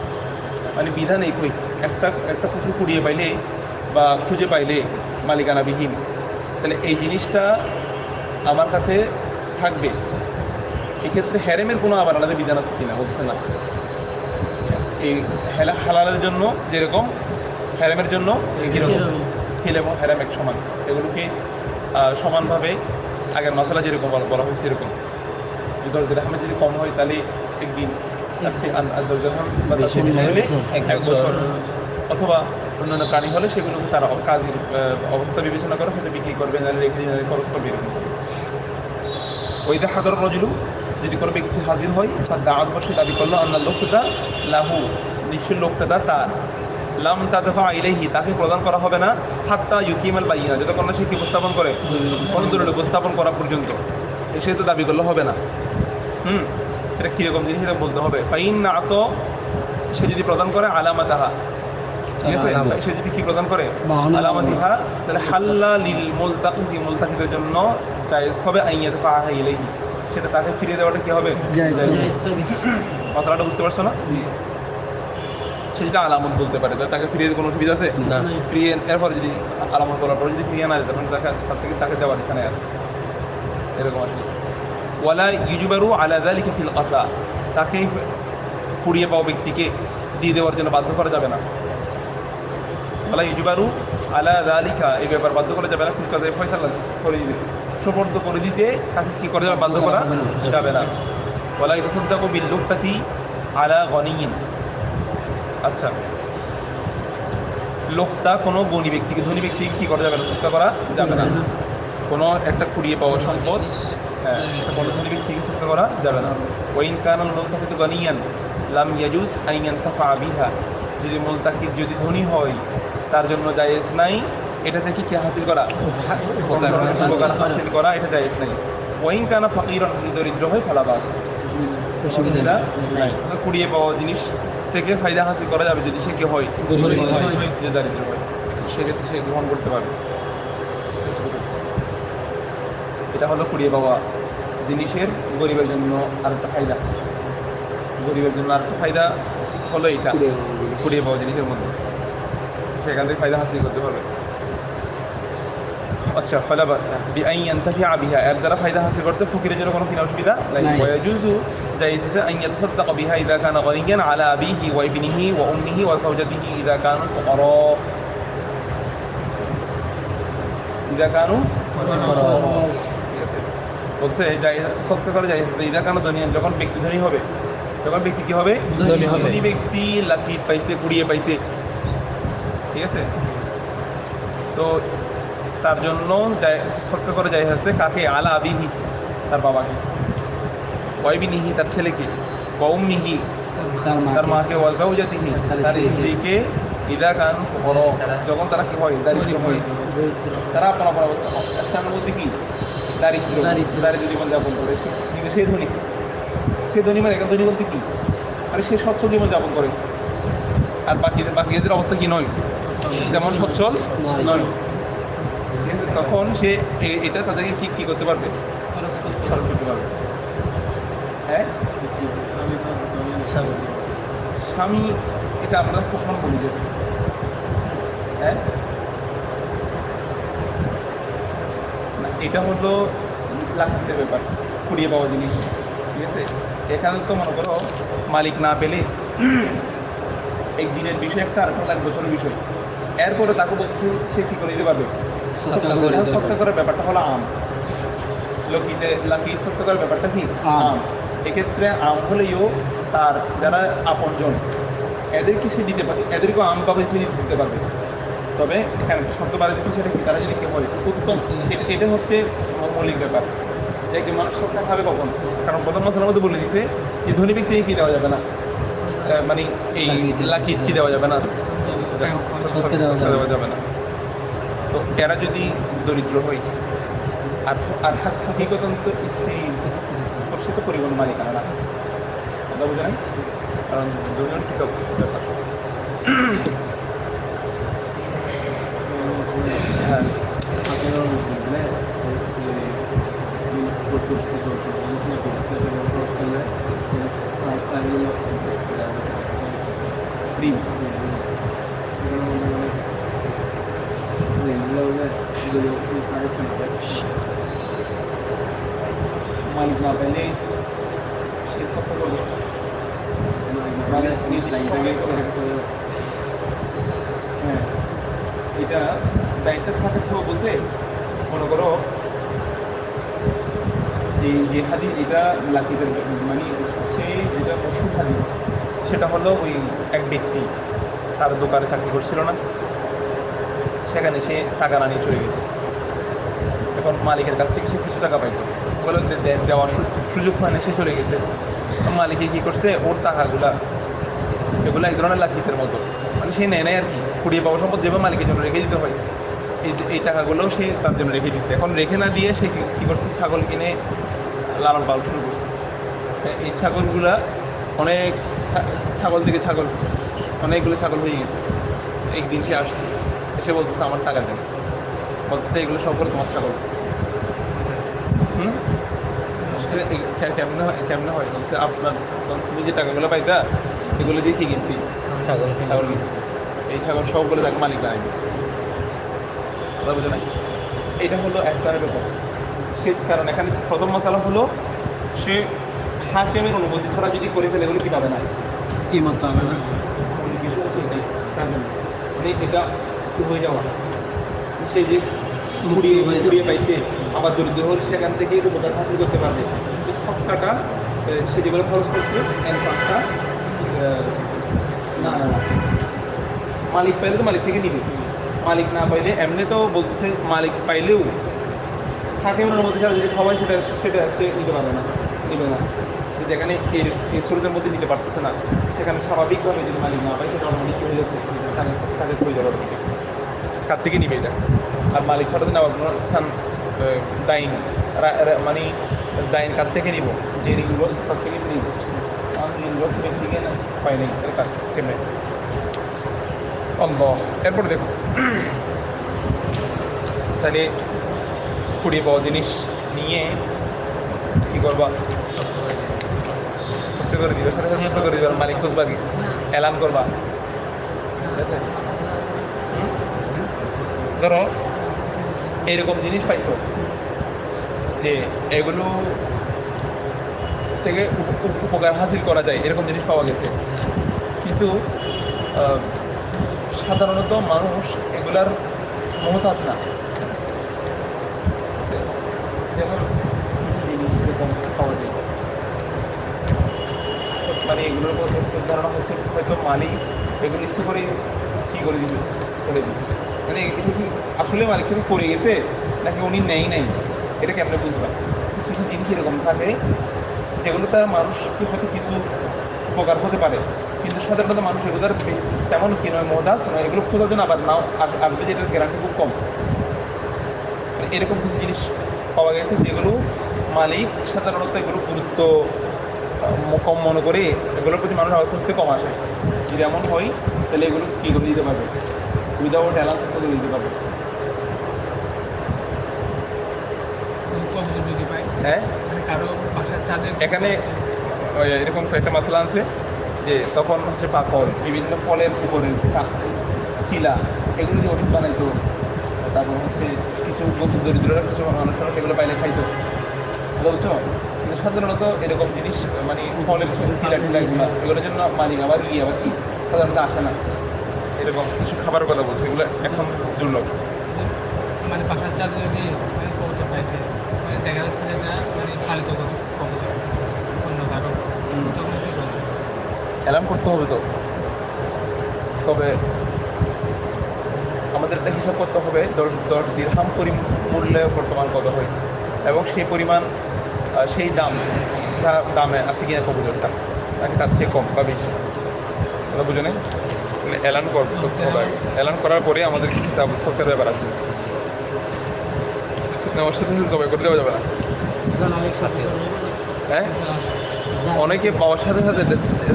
মানে বিধান একই। একটা পশু কুড়িয়ে পাইলে বা খুঁজে পাইলে মালিকানাবিহীন, তাহলে এই জিনিসটা আমার কাছে থাকবে। এক্ষেত্রে হেরেমের কোনো আবার আলাদা বিধান আছে কিনা, বলছে না। এই হালালের জন্য যেরকম, হেরেমের জন্য কীরকম, হিল এবং হেরাম এক সমান, এগুলোকে সমানভাবে আগের মশলা যেরকম বলা হয়েছে এরকম। 10 দিরহামের যদি কম হয় তাহলে একদিন, তার চেয়ে 10 দিরহাম বা তার চেয়ে বেশি হলে 1 বছর, অথবা অন্যান্য প্রাণী হলে সেগুলোকে তারা কাজের অবস্থা বিবেচনা করে হয়তো বিক্রি করবে, নাহলে রেখে খরচ করবে, এরকম। ওইদা হাদর রজুলু, যদি কোনো ব্যক্তি হাজির হয়, তার দাওয়াত বসে দাবি করলো, আন্না লোকটা লাহু, নিশ্চয় লোকটা তার, লাম তাদফা ইলাইহি, তাকে প্রদান করা হবে না, হাত্তা ইউকিমাল বাইয়িনা, যতক্ষণ না সে কি উপস্থাপন করে, কোনো দলিল উপস্থাপন করা পর্যন্ত সে তো দাবি করলে হবে না। এটা কীরকম জিনিস এটা বলতে হবে। ফাইন না তো, সে যদি প্রদান করে আলামাতাহা, ঠিক আছে, সে যদি কি প্রদান করে আলামাতিহা, তাহলে হাল্লা লিল মুলতাকি, মুলতাকিদের জন্য জায়েজ হবে আইয়াদফা ইলাইহি, সেটা তাকে ফিরিয়ে দেওয়াটা কি হবে, কথাটা বুঝতে পারছো না? সে যদি আলামত বলতে পারে, তাকে ফিরিয়ে কোনো অসুবিধা আছে না। ফিরিয়ে এরপরে যদি আলামত বলার পরে যদি ফিরিয়ে না যায়, তখন তাকে দেওয়ার ইচ্ছা নেই আর, এরকম আর কি। ওয়ালা ইউজবারু আলা যালিকা ফিল কাসা, তাকে কুড়িয়ে পাওয়া ব্যক্তিকে দিয়ে দেওয়ার জন্য বাধ্য করা যাবে না। ওয়ালা ইউজবারু আলা যালিকা, এই ব্যাপার বাধ্য করা যাবে না, ফিল কাসা, ফয়সালা করে দিবে, সুপর্দ করে দিতে তাকে কি করে যাবে, বাধ্য করা যাবে না। ওয়ালা ইতাসাদ্দাকু বিল লুকতাতি আলা গনিয়িন, আচ্ছা, লোকটা কোনো গণী ব্যক্তিকে, ধনী ব্যক্তিকে কি করা যাবে না, সৎকা করা যাবে না। কোনো একটা কুড়িয়ে পাওয়া সম্পদ, হ্যাঁ, কোনো ধনী ব্যক্তিকে সৎকা করা যাবে না। ওয়াইন কানাল মুলতাকিতু গানিয়ান লাম ইয়াজুজ আন ইয়ানতাফা বিহা, যদি মুলতাকিত যদি ধনী হয়, তার জন্য জায়েজ নাই এটা থেকে কি হাসিল করা, উপকার হাসিল করা, এটা জায়েজ নাই। ওয়াইন কানা ফাকিরান, দরিদ্র হয়, ফালাবাস, অসুবিধা নাই। কুড়িয়ে পাওয়া জিনিস থেকে ফায়দা হাসিল করা যাবে যদি সে কি হয়, যে দারিদ্র হয়, সেক্ষেত্রে সে গ্রহণ করতে পারবে। এটা হলো কুড়িয়ে পাওয়া জিনিসের গরিবের জন্য আরেকটা ফায়দা। গরিবের জন্য আরেকটা ফায়দা হলো এটা, কুড়িয়ে পাওয়া জিনিসের মধ্যে সেখান থেকে ফায়দা হাসিল করতে পারবে। আচ্ছা, ফালা বাস বিআন ইয়ানতাফিআ বিহা, এর দ্বারা ফায়দা হাসিল করতে ফকিরের জন্য কোনো কিনা অসুবিধা নাই। ওয়াজুজু, জায়েজ আছে, আন ইয়াতাসাদ্দাক বিহা ইযা কানা গানিয়ান আলা আবিহি ওয়া ইবনিহি ওয়া উম্মিহি ওয়া যাওজাতিহি ইযা কানু ফুকারা, ইযা কানু ফুকারা, ঠিক আছে, বলছে সৎকা করা জায়েজ আছে ইযা কানু দুনিয়ান, যখন ব্যক্তি ধনী হবে, যখন ব্যক্তি কি হবে, ধনী ব্যক্তি লাকিত পাইছে, কুড়িয়ে পাইছে, ঠিক আছে, তো তার জন্য সৎকা করে জায়েজ আছে, কাকে, আলা আবিহি, তার বাবাকে, ওয়াইবিনিহি, তার ছেলেকে, ওয়া উম্মিহি, তার মাকে, ওয়া যাওজাতিহি, তার স্ত্রীকে, ইযা কানু ফুকারা, যখন তারা কি হয়, দারিদ্র হয়, তারা আপন আপন অবস্থা, একটার মধ্যে কি দারিদ্র জীবন যাপন করে, কিন্তু সে ধনী, সে ধনী মানে এখন ধনী বলতে কি, আরে সে সচ্ছল জীবন যাপন করে, আর বাকিদের অবস্থা কি নয়, তেমন সচ্ছল নয়, তখন সে এটা তাদেরকে কি করতে পারবে, খরচ করতে পারবে। হ্যাঁ, স্বামী, এটা আমরা কখন বলি যে, হ্যাঁ, না, এটা হলো লাকিতের ব্যাপার, কুড়িয়ে পাওয়া জিনিস, ঠিক আছে? এখানে তো মনে করো মালিক না পেলে একদিনের বিষয় একটা, আর একটা 1 বছরের বিষয়। এরপরে তাকে বলছে সে কি করে দিতে পারবে? সৎকা করে দিতে সত্য পারবে। করার ব্যাপারটা হলো আম। লাকি সত্য করার ব্যাপারটা কি? আম। এক্ষেত্রে আম হলেও তার যারা আপনজন এদেরকে সে দিতে পারে, এদেরকেও আম পাবে, সে দিতে পারবে। তবে এখানে একটা শব্দ বাড়ি দিচ্ছে, সেটা কি? তারা যদি কেউ হয় উত্তম, এটা হচ্ছে মৌলিক ব্যাপার। যে একজন মানুষ সত্তা খাবে কখন? কারণ প্রথম মশলার মধ্যে বলে দিতে যে ধনী ব্যক্তিকে কি দেওয়া যাবে না, মানে এই লাকি কি দেওয়া যাবে না, সৎকা দেওয়া যাবে না। দেওয়া যাবে না। তো এরা যদি দরিদ্র হয় আর আর হাকিকতন্ত স্ত্রী সে তো পরিবহন মালিকানা না, কথা বুঝে নাই? কারণ দুজন পৃথক ব্যাপার। হ্যাঁ, ডিম। মালিক না পাইলে সে সত্য করবে, মানে নির্দিষ্ট সময় করবে। হ্যাঁ, এটা দায়িত্বের সাথে থাকবো বলতে মনে করো যে হাদিস, এটা লাকিদের মানে হচ্ছে যেটা মশুর হাদিস, সেটা হলো ওই এক ব্যক্তি তার দোকানে চাকরি করছিল না, সেখানে সে টাকা না নিয়ে চলে গেছে। এখন মালিকের কাছ থেকে সে কিছু টাকা পাইতো, ওগুলো দেওয়ার সুযোগ হয় না, সে চলে গেছে। মালিকে কি করছে, ওর টাকাগুলা এগুলো এক ধরনের লাকিতের মতো, মানে সে নেয় নেয় আর কি, কুড়িয়ে পাওয়া সম্পদ যেভাবে মালিকের জন্য রেখে দিতে হয়, এই টাকাগুলোও সে তার জন্য রেখে দিতে। এখন রেখে না দিয়ে সে কী করছে, ছাগল কিনে লালন পালন শুরু করছে। এই ছাগলগুলা অনেক ছাগল থেকে ছাগল অনেকগুলো ছাগল হয়ে গেছে। একদিন সে আসছে, এসে বলতেছে আমার টাকা দেন, বলতেছে এগুলো সব করে তোমার ছাগল। হুম, কেমনে হয়, কেমনে হয়? বলছে আপনার, তুমি যে টাকাগুলো পাইতা এগুলো দিয়ে কি কিনছি? ছাগল ছাগল কিনছি। এই ছাগল সবগুলো তাকে মালিক বানাই দিচ্ছে, কথা বুঝে নাই? এটা হলো একবারের ব্যাপার। সে কারণ এখানে প্রথম মশালা হলো সে হাকিমের অনুমতি ছাড়া যদি করে ফেলে এগুলো কি পাবে না, কিমত পাবে না। মূল বিষয় হচ্ছে এটাই, তার জন্য মানে এটা কি হয়ে যাওয়া, সে যে ঘুরিয়ে পাইতে আবার দরিদ্র হলে সেখান থেকে উপকার হাসিল করতে পারবে। কিন্তু সবটাটা সে যেগুলো খরচ করছে এর পাঁচটা না, মালিক পাইলে তো মালিক থেকে নিবে, মালিক না পাইলে এমনি তো বলতেছে মালিক পাইলেও হাকিমের অনুমতি ছাড়া যদি খাওয়াই সেটা সেটা সে নিতে পারবে না, নিবে না। যেখানে এই স্রোতের মধ্যে নিতে পারতেছে না, সেখানে স্বাভাবিকভাবে যদি মালিক না পায় সেটা অটোমেটিক হয়ে যাচ্ছে, তাকে হয়ে যাবে অটোমেটিক। কার থেকে নিবে এটা? আর মালিক ছাড়া তো নেওয়ার কোনো স্থান দায়ী মানে দায়ন কার থেকে নিব, যে ঋণগ্রস্ত তার থেকে নিব। আমি ঋণগ্রস্ত ব্যক্তিকে পাই নাই, তাহলে কার কেমনে? অল্লাহ। এরপর দেখো, তাহলে কুড়িয়ে পাওয়া জিনিস নিয়ে কি করবা? সত্য করে দিবে, সাথে সাথে সত্য করে দিবে, মালিক খুঁজবা কি, এলান করবা। ঠিক আছে? ধরো এইরকম জিনিস পাইছো যে এগুলো থেকে উপকার হাসিল করা যায়, এরকম জিনিস পাওয়া গেছে, কিন্তু সাধারণত মানুষ এগুলার মহতাজ না। যেমন কিছু জিনিস এরকম পাওয়া যায়, মানে এগুলোর মধ্যে ধারণা হচ্ছে হয়তো মালিক এগুলো ইচ্ছে করে কী করে দিবে, করে দিচ্ছে, মানে এটা কি আসলে মালিক থেকে পড়ে গেছে নাকি উনি নেই নাই, এটা কেমনে বুঝবা? কিছু জিনিস এরকম থাকে যেগুলো তার মানুষকে হয়তো কিছু উপকার হতে পারে, কিন্তু সাধারণত মানুষ এগুলোর তেমন কি নয়, মহতাজ নয়, এগুলো খোঁজার জন্য আবার নাও আসবে, যেটার গ্যারান্টি খুব কম। মানে এরকম কিছু জিনিস পাওয়া গেছে যেগুলো মালিক সাধারণত এগুলো গুরুত্ব কম মনে করে এগুলোর প্রতি মানুষ আবার খুঁজতে কম আসে। যদি এমন হয় তাহলে এগুলো কী করে দিতে পারবে, উইদাউট অ্যালাউন্স করে দিতে পারবে। কতদূর যদি পাই, হ্যাঁ, মানে কারো বাসার চাঁদে এখানে এরকম একটা মশলা আছে যে তখন হচ্ছে পাকল, বিভিন্ন ফলের উপরে চিলা, এগুলো দিয়ে ওষুধ বানাইতো। তারপর হচ্ছে কিছু দরিদ্ররা কিছু মানুষরা সেগুলো পাইলে খাইতো। বুঝছো? কিন্তু সাধারণত এরকম জিনিস মানে ফলের সিলেট এগুলোর জন্য মালিক আবার আবার কি সাধারণত আসে না। এরকম কিছু খাবারের কথা বলছি, এগুলো এখন দুর্লভ। মানে বাসার চাঁদে যদি মানে কবুতর পাইছে, মানে দেখা যাচ্ছে যে এটা মানে পালিত কবুতর অন্য কারো, তখন কি করবে? অ্যালার্ম করতে হবে তো। তবে আমাদের একটা হিসাব করতে হবে 10 দিরহাম মূল্যে বর্তমান কত হয়, এবং সেই পরিমাণ সেই দামে আছে কিনা কবুতরটা, নাকি তার চেয়ে কম বা বেশি, কথা বুঝে নেই। অ্যালার্ম করতে হবে আগে। অ্যালার্ম করার পরে আমাদের কিতাব সরকারের ব্যাপার আসবে। আমার সাথে জবাই করে দেওয়া যাবে না। হ্যাঁ, অনেকে পাওয়ার সাথে সাথে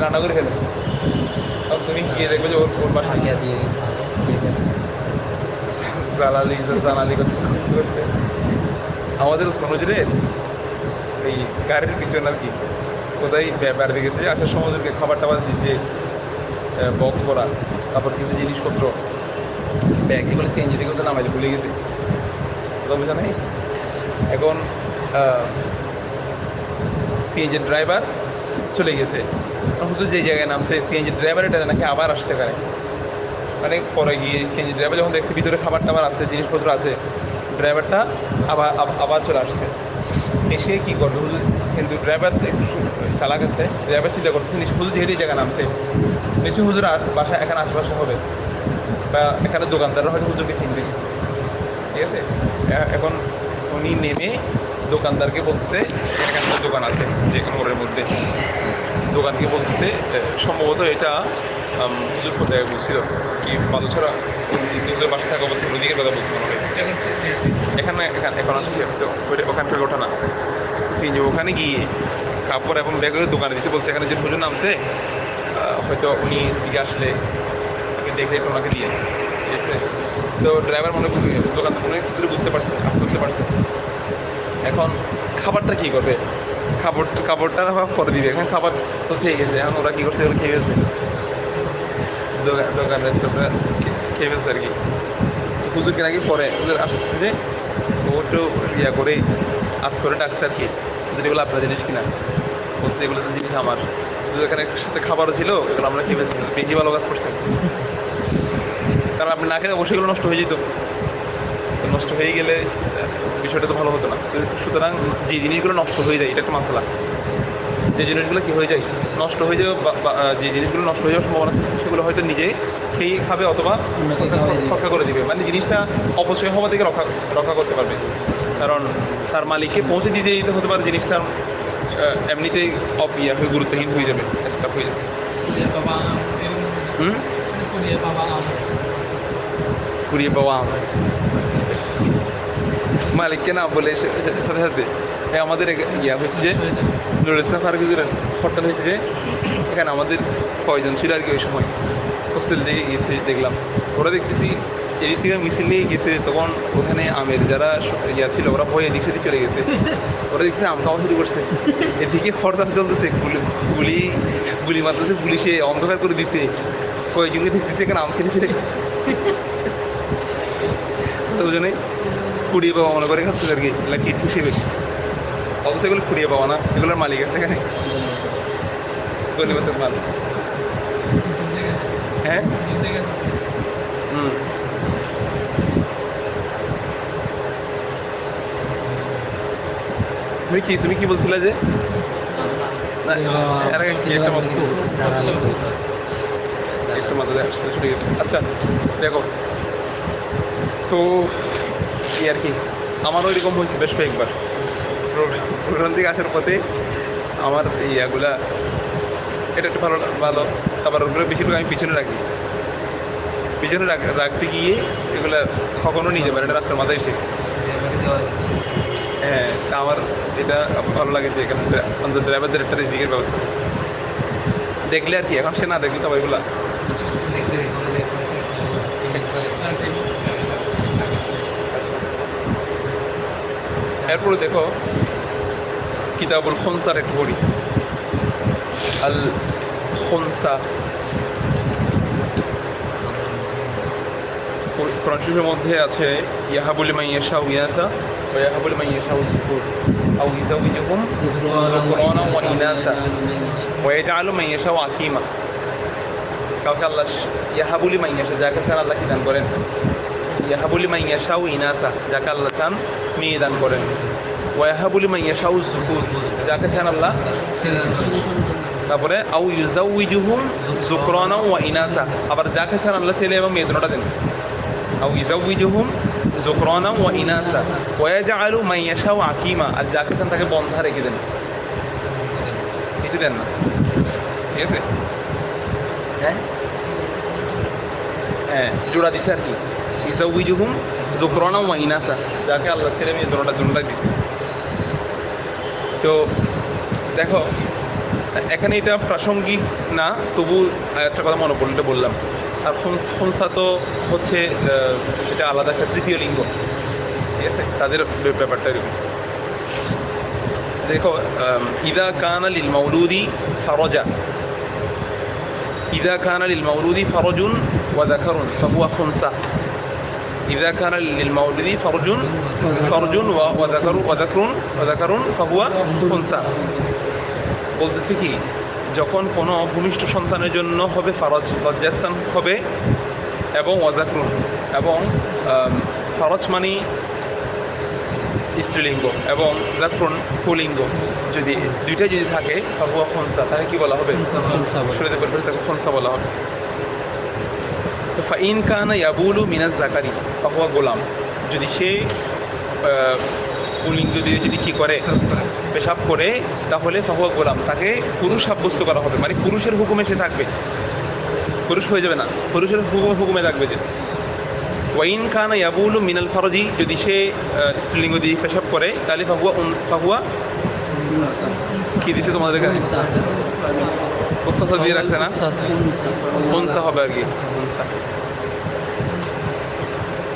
রান্না করে ফেলে। আর তুমি গিয়ে দেখবে যে ওর বাসা হাতিয়া দিয়ে জালালি করতে করতে আমাদের ওসমান নজরের এই গাড়ির পিছনে আর কি কোথায় বেড়াতে গেছে, আসার সময় ওদেরকে খাবার টাবার দিচ্ছে, বক্স করা, তারপর কিছু জিনিসপত্র ব্যাগ এগুলো সিএনজি থেকে ওদের নামাইতে ভুলে গেছে, কথা বোঝা নাই। এখন সিএনজির ড্রাইভার চলে গেছে, হুজুর যে জায়গায় নামছে সিএনজির ড্রাইভার এটা নাকি আবার আসতে পারে। মানে পরে গিয়ে সিএনজি ড্রাইভার যখন দেখছে ভিতরে খাবার টাবার আছে, জিনিসপত্র আছে, ড্রাইভারটা আবার চলে আসছে। এসে কী করবে হুজুর, কিন্তু ড্রাইভার চালাক আছে, ড্রাইভার চিন্তা করতেছে হুজুর যেহেতু এই জায়গায় নামছে নিশ্চয়ই হুজুর বাসা এখানে আশেপাশে হবে, বা এখানে দোকানদাররা হয়তো হুজুরকে চিনবে, ঠিক আছে। এখন উনি নেমে দোকানদারকে বলতেছে এখানে একটা দোকান আছে যে কোনো ঘরের মধ্যে, দোকানকে বলতেছে সম্ভবত এটা হুজুর কোথায় বলছিল কি বালুছড়া বাসা থাকা বলতে ওইদিকের কথা বলছিল মনে হয়। এখানে এখন আসছে তো ওখান থেকে ওঠা না, যে ওখানে গিয়ে কাপড় এবং ব্যাগের দোকানে দিচ্ছে, বলছে এখানে যে হুজুর নামছে হয়তো উনি দিকে আসলে দেখে একটু ওনাকে দিয়ে, ঠিক আছে। তো ড্রাইভার দোকানদার মনে কিছু বুঝতে পারছে, কাজ করতে পারছে। এখন খাবারটা কী করবে, খাবারটা পরে দিবে, এখন খাবার তো খেয়ে গেছে, এখন ওরা কী করছে ওরা খেয়ে গেছে, দোকান রেস্টুরেন্টে খেয়ে ফেলছে আর কি। হুজুরকে নাকি পরে হুজুর আসছে যে ও একটু করে আজ করে ডাকছে আর কি, হুজুর এগুলো আপনার জিনিস কিনা, বলছে এগুলো তো জিনিস আমার। হুজুর এখানে সাথে খাবারও ছিল, এগুলো আমরা খেয়ে ফেলছি, বেশি ভালো কাজ করছেন। কারণ আপনি না খেলে অবশ্যই এগুলো নষ্ট হয়ে যেত, নষ্ট হয়ে গেলে বিষয়টা তো ভালো হতো না। সুতরাং যে জিনিসগুলো নষ্ট হয়ে যায় এটা একটা মাসলা, যে জিনিসগুলো কী হয়ে যায় নষ্ট হয়ে যাবে, যে জিনিসগুলো নষ্ট হয়ে যাওয়ার সম্ভাবনা সেগুলো হয়তো নিজে খেয়ে খাবে অথবা রক্ষা করে দিবে, মানে জিনিসটা অপচয় হওয়া থেকে রক্ষা করতে পারবে। কারণ তার মালিককে পৌঁছে দিতে দিতে হতে পারে জিনিসটা এমনিতেই হয়ে গুরুত্বহীন হয়ে যাবে, স্ক্র্যাপ হয়ে যাবে। কুড়িয়ে পাওয়া মালিককে না বলে সাথে সাথে আমাদের হয়েছে যে নুরুল ইসলাম ফারুকের হরতাল হয়েছে যে এখানে আমাদের কয়জন ছিল আর কি ওই সময় হোস্টেল থেকে গিয়েছে, দেখলাম ওরা দেখতেছি এদিক থেকে মিছিল নিয়ে গেছে, তখন ওখানে আমের যারা ছিল ওরা ভয় এদিক সেদিক চলে গেছে, ওরা দেখতে আম খাওয়া শুরু করছে, এদিকে হরতাল চলতেছে, গুলি মারতেছে পুলিশে, অন্ধকার করে দিতে, কয়েকজনকে দেখতেছে এখানে আম খেতে ফিরে দুজনে কুড়িয়ে পাওয়া মনে করে খাচ্ছে আর কি, লাকি হিসেবে। অবশ্য এগুলো কুড়িয়ে পাওয়া না, এগুলোর মালিক আছে এখানে, গলিবাতের মাল। হ্যাঁ তুমি কি বলছিলে যে একটু মাথায় আসতে ছুটে গেছে। আচ্ছা দেখো তো কি আর কি, আমারও এরকম হয়েছে বেশ কয়েকবার প্রোগ্রাম থেকে আসার পথে আমার ইয়াগুলা, এটা একটু ভালো আবার ওগুলো বেশিরভাগ আমি পিছনে রাখতে গিয়ে এগুলা কখনো নিয়ে যাবে, এটা রাস্তার মাথায় এসে। হ্যাঁ, তা আমার এটা ভালো লাগে যে এখানে অন্তত ড্রাইভারদের একটা রিজিকের ব্যবস্থা দেখলে আর কি, এখন সে না দেখলে তো এগুলা। এরপরে দেখো কিতাবুল খুনসার একটু পড়ি। আল খুনসা কোরআন শরীফের মধ্যে আছে ইয়াহাবু লিমান ইয়াশাউ ইনাসা ওয়া ইয়াহাবু লিমান ইয়াশাউ যুকুর আও ইউযাওয়িজুহুম যুকরানা ওয়া ইনাসা ওয়া ইয়াজআলু মান ইয়াশাউ আকীমা। কাউকে আল্লাহ ইয়াহাবু লিমান ইয়াশা, যাকে চান আল্লাহ কি দান করেন, ইয়াহাবু লিমান ইয়াশাউ ইনাসা, যাকে আল্লাহ চান মেয়ে দান করেন, ওয়া ইয়াহাবু লিমান ইয়াশাউ যুকুর, যাকে চান আল্লাহ, তারপরে আউ ইউযাওয়িজুহুম যুকরানা ওয়া ইনাসা, আবার যাকে চান আল্লাহ ছেলে এবং মেয়ে দুটোটা দেন। আউ ইউযাওয়িজুহুম যুকরানা ওয়া ইনাসা ওয়া ইয়াজআলু মান ইয়াশাউ আকীমা, আর যাকে চান তাকে বন্ধা রেখে দেন, কিছু দেন না। ঠিক আছে, হ্যাঁ জোড়া দিচ্ছে আর কি, ইউযাওয়িজুহুম যুকরানা ওয়া ইনাসা, যাকে আল্লাহ ছেলে মেয়ে দুটোটা দিচ্ছে। তো দেখো এখানে এটা প্রাসঙ্গিক না, তবু একটা কথা মনে পড়লে বললাম। আর খুনসা তো হচ্ছে এটা আলাদা একটা তৃতীয় লিঙ্গ, ঠিক আছে, তাদের ব্যাপারটা এরকম। দেখো ইদা কানা লিল মাউলুদি ফারজা, ইদা কানা লিল মাউলুদি ফারজুন ওয়া যাকারুন ফাহুয়া খুনসা। ইদা কানা লিল মাউলুদি ফারজুন ওয়া যাকারুন ফাহুয়া খুনসা। বলতেছি কি, যখন কোনো ভূমিষ্ঠ সন্তানের জন্য হবে ফারজ, লজ্জাস্থান হবে, এবং ওয়াজাকরুন, এবং ফারজ মানে স্ত্রীলিঙ্গ এবং জাকরুন পুলিঙ্গ, যদি দুইটাই যদি থাকে ফাহুয়া খুনসা, তাকে কি বলা হবে, শরীয়তে পরিভাষায় তাকে খুনসা বলা হবে। ফাইন কানা ইয়াবুলু মিনাজ যাকারি ফাহুয়া গোলাম, যদি সে পুলিঙ্গ দিয়ে যদি কি করে, পেশাব করে, তাহলে ফাহুয়া গোলাম, তাকে পুরুষ সাব্যস্ত করা হবে, মানে পুরুষের হুকুমে সে থাকবে, পুরুষ হয়ে যাবে না, পুরুষের হুকুমে থাকবে। যে ওয়াইন কানা ইয়াবুলু মিনাল ফারজি, যদি সে স্ত্রীলিঙ্গ দিয়ে পেশাব করে, তাহলে ফাহুয়া কি দিচ্ছে তোমাদের কাছে, মুস্তাসা দিয়ে রাখছে না, উনসা হবে আর কি, উনসা,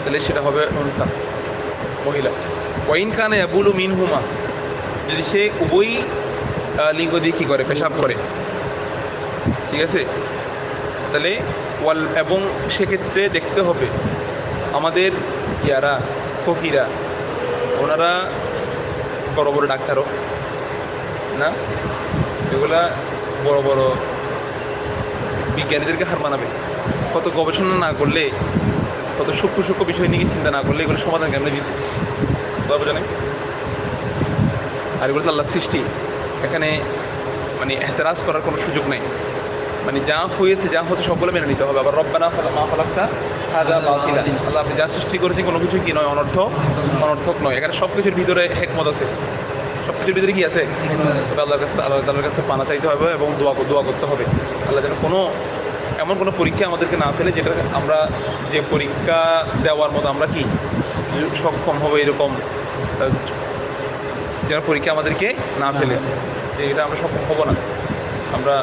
তাহলে সেটা হবে উনসা, মহিলা। ওয়াইন কানা ইয়াবুলু মিনহুমা, যদি সে উভয় লিঙ্গ দিয়ে কী করে, পেশাব করে, ঠিক আছে, তাহলে এবং সেক্ষেত্রে দেখতে হবে আমাদের ইয়ারা ফকিরা, ওনারা বড় বড় ডাক্তারও না, এগুলা বড় বড় বিজ্ঞানীদেরকে হার মানাবে। কত গবেষণা না করলে, কত সূক্ষ্ম বিষয় নিয়ে চিন্তা না করলে এগুলো সমাধান কেমনে দিচ্ছে বলবো জানেন। আর এগুলো আল্লাহ সৃষ্টি, এখানে মানে এহতেরাজ করার কোনো সুযোগ নেই, মানে যা হয়েছে যা হচ্ছে সবগুলো মেনে নিতে হবে। আবার রব্বানা মা খালাকতা হাযা বাতিলা, আল্লাহ আপনি যা সৃষ্টি করেছেন কোনো কিছু কি নয়, অনর্থক নয়। এখানে সব কিছুর ভিতরে হিকমত আছে, সব কিছুর ভিতরে কি আছে, আল্লাহর কাছে পানা চাইতে হবে এবং দোয়া করতে হবে। আল্লাহ যেন এমন কোনো পরীক্ষা আমাদেরকে না ফেলে, যেটা আমরা যে পরীক্ষা দেওয়ার মতো আমরা কি সক্ষম হবে, এরকম যেন পরীক্ষা আমাদেরকে না ফেলে, যে এটা আমরা সক্ষম হব না, আমরা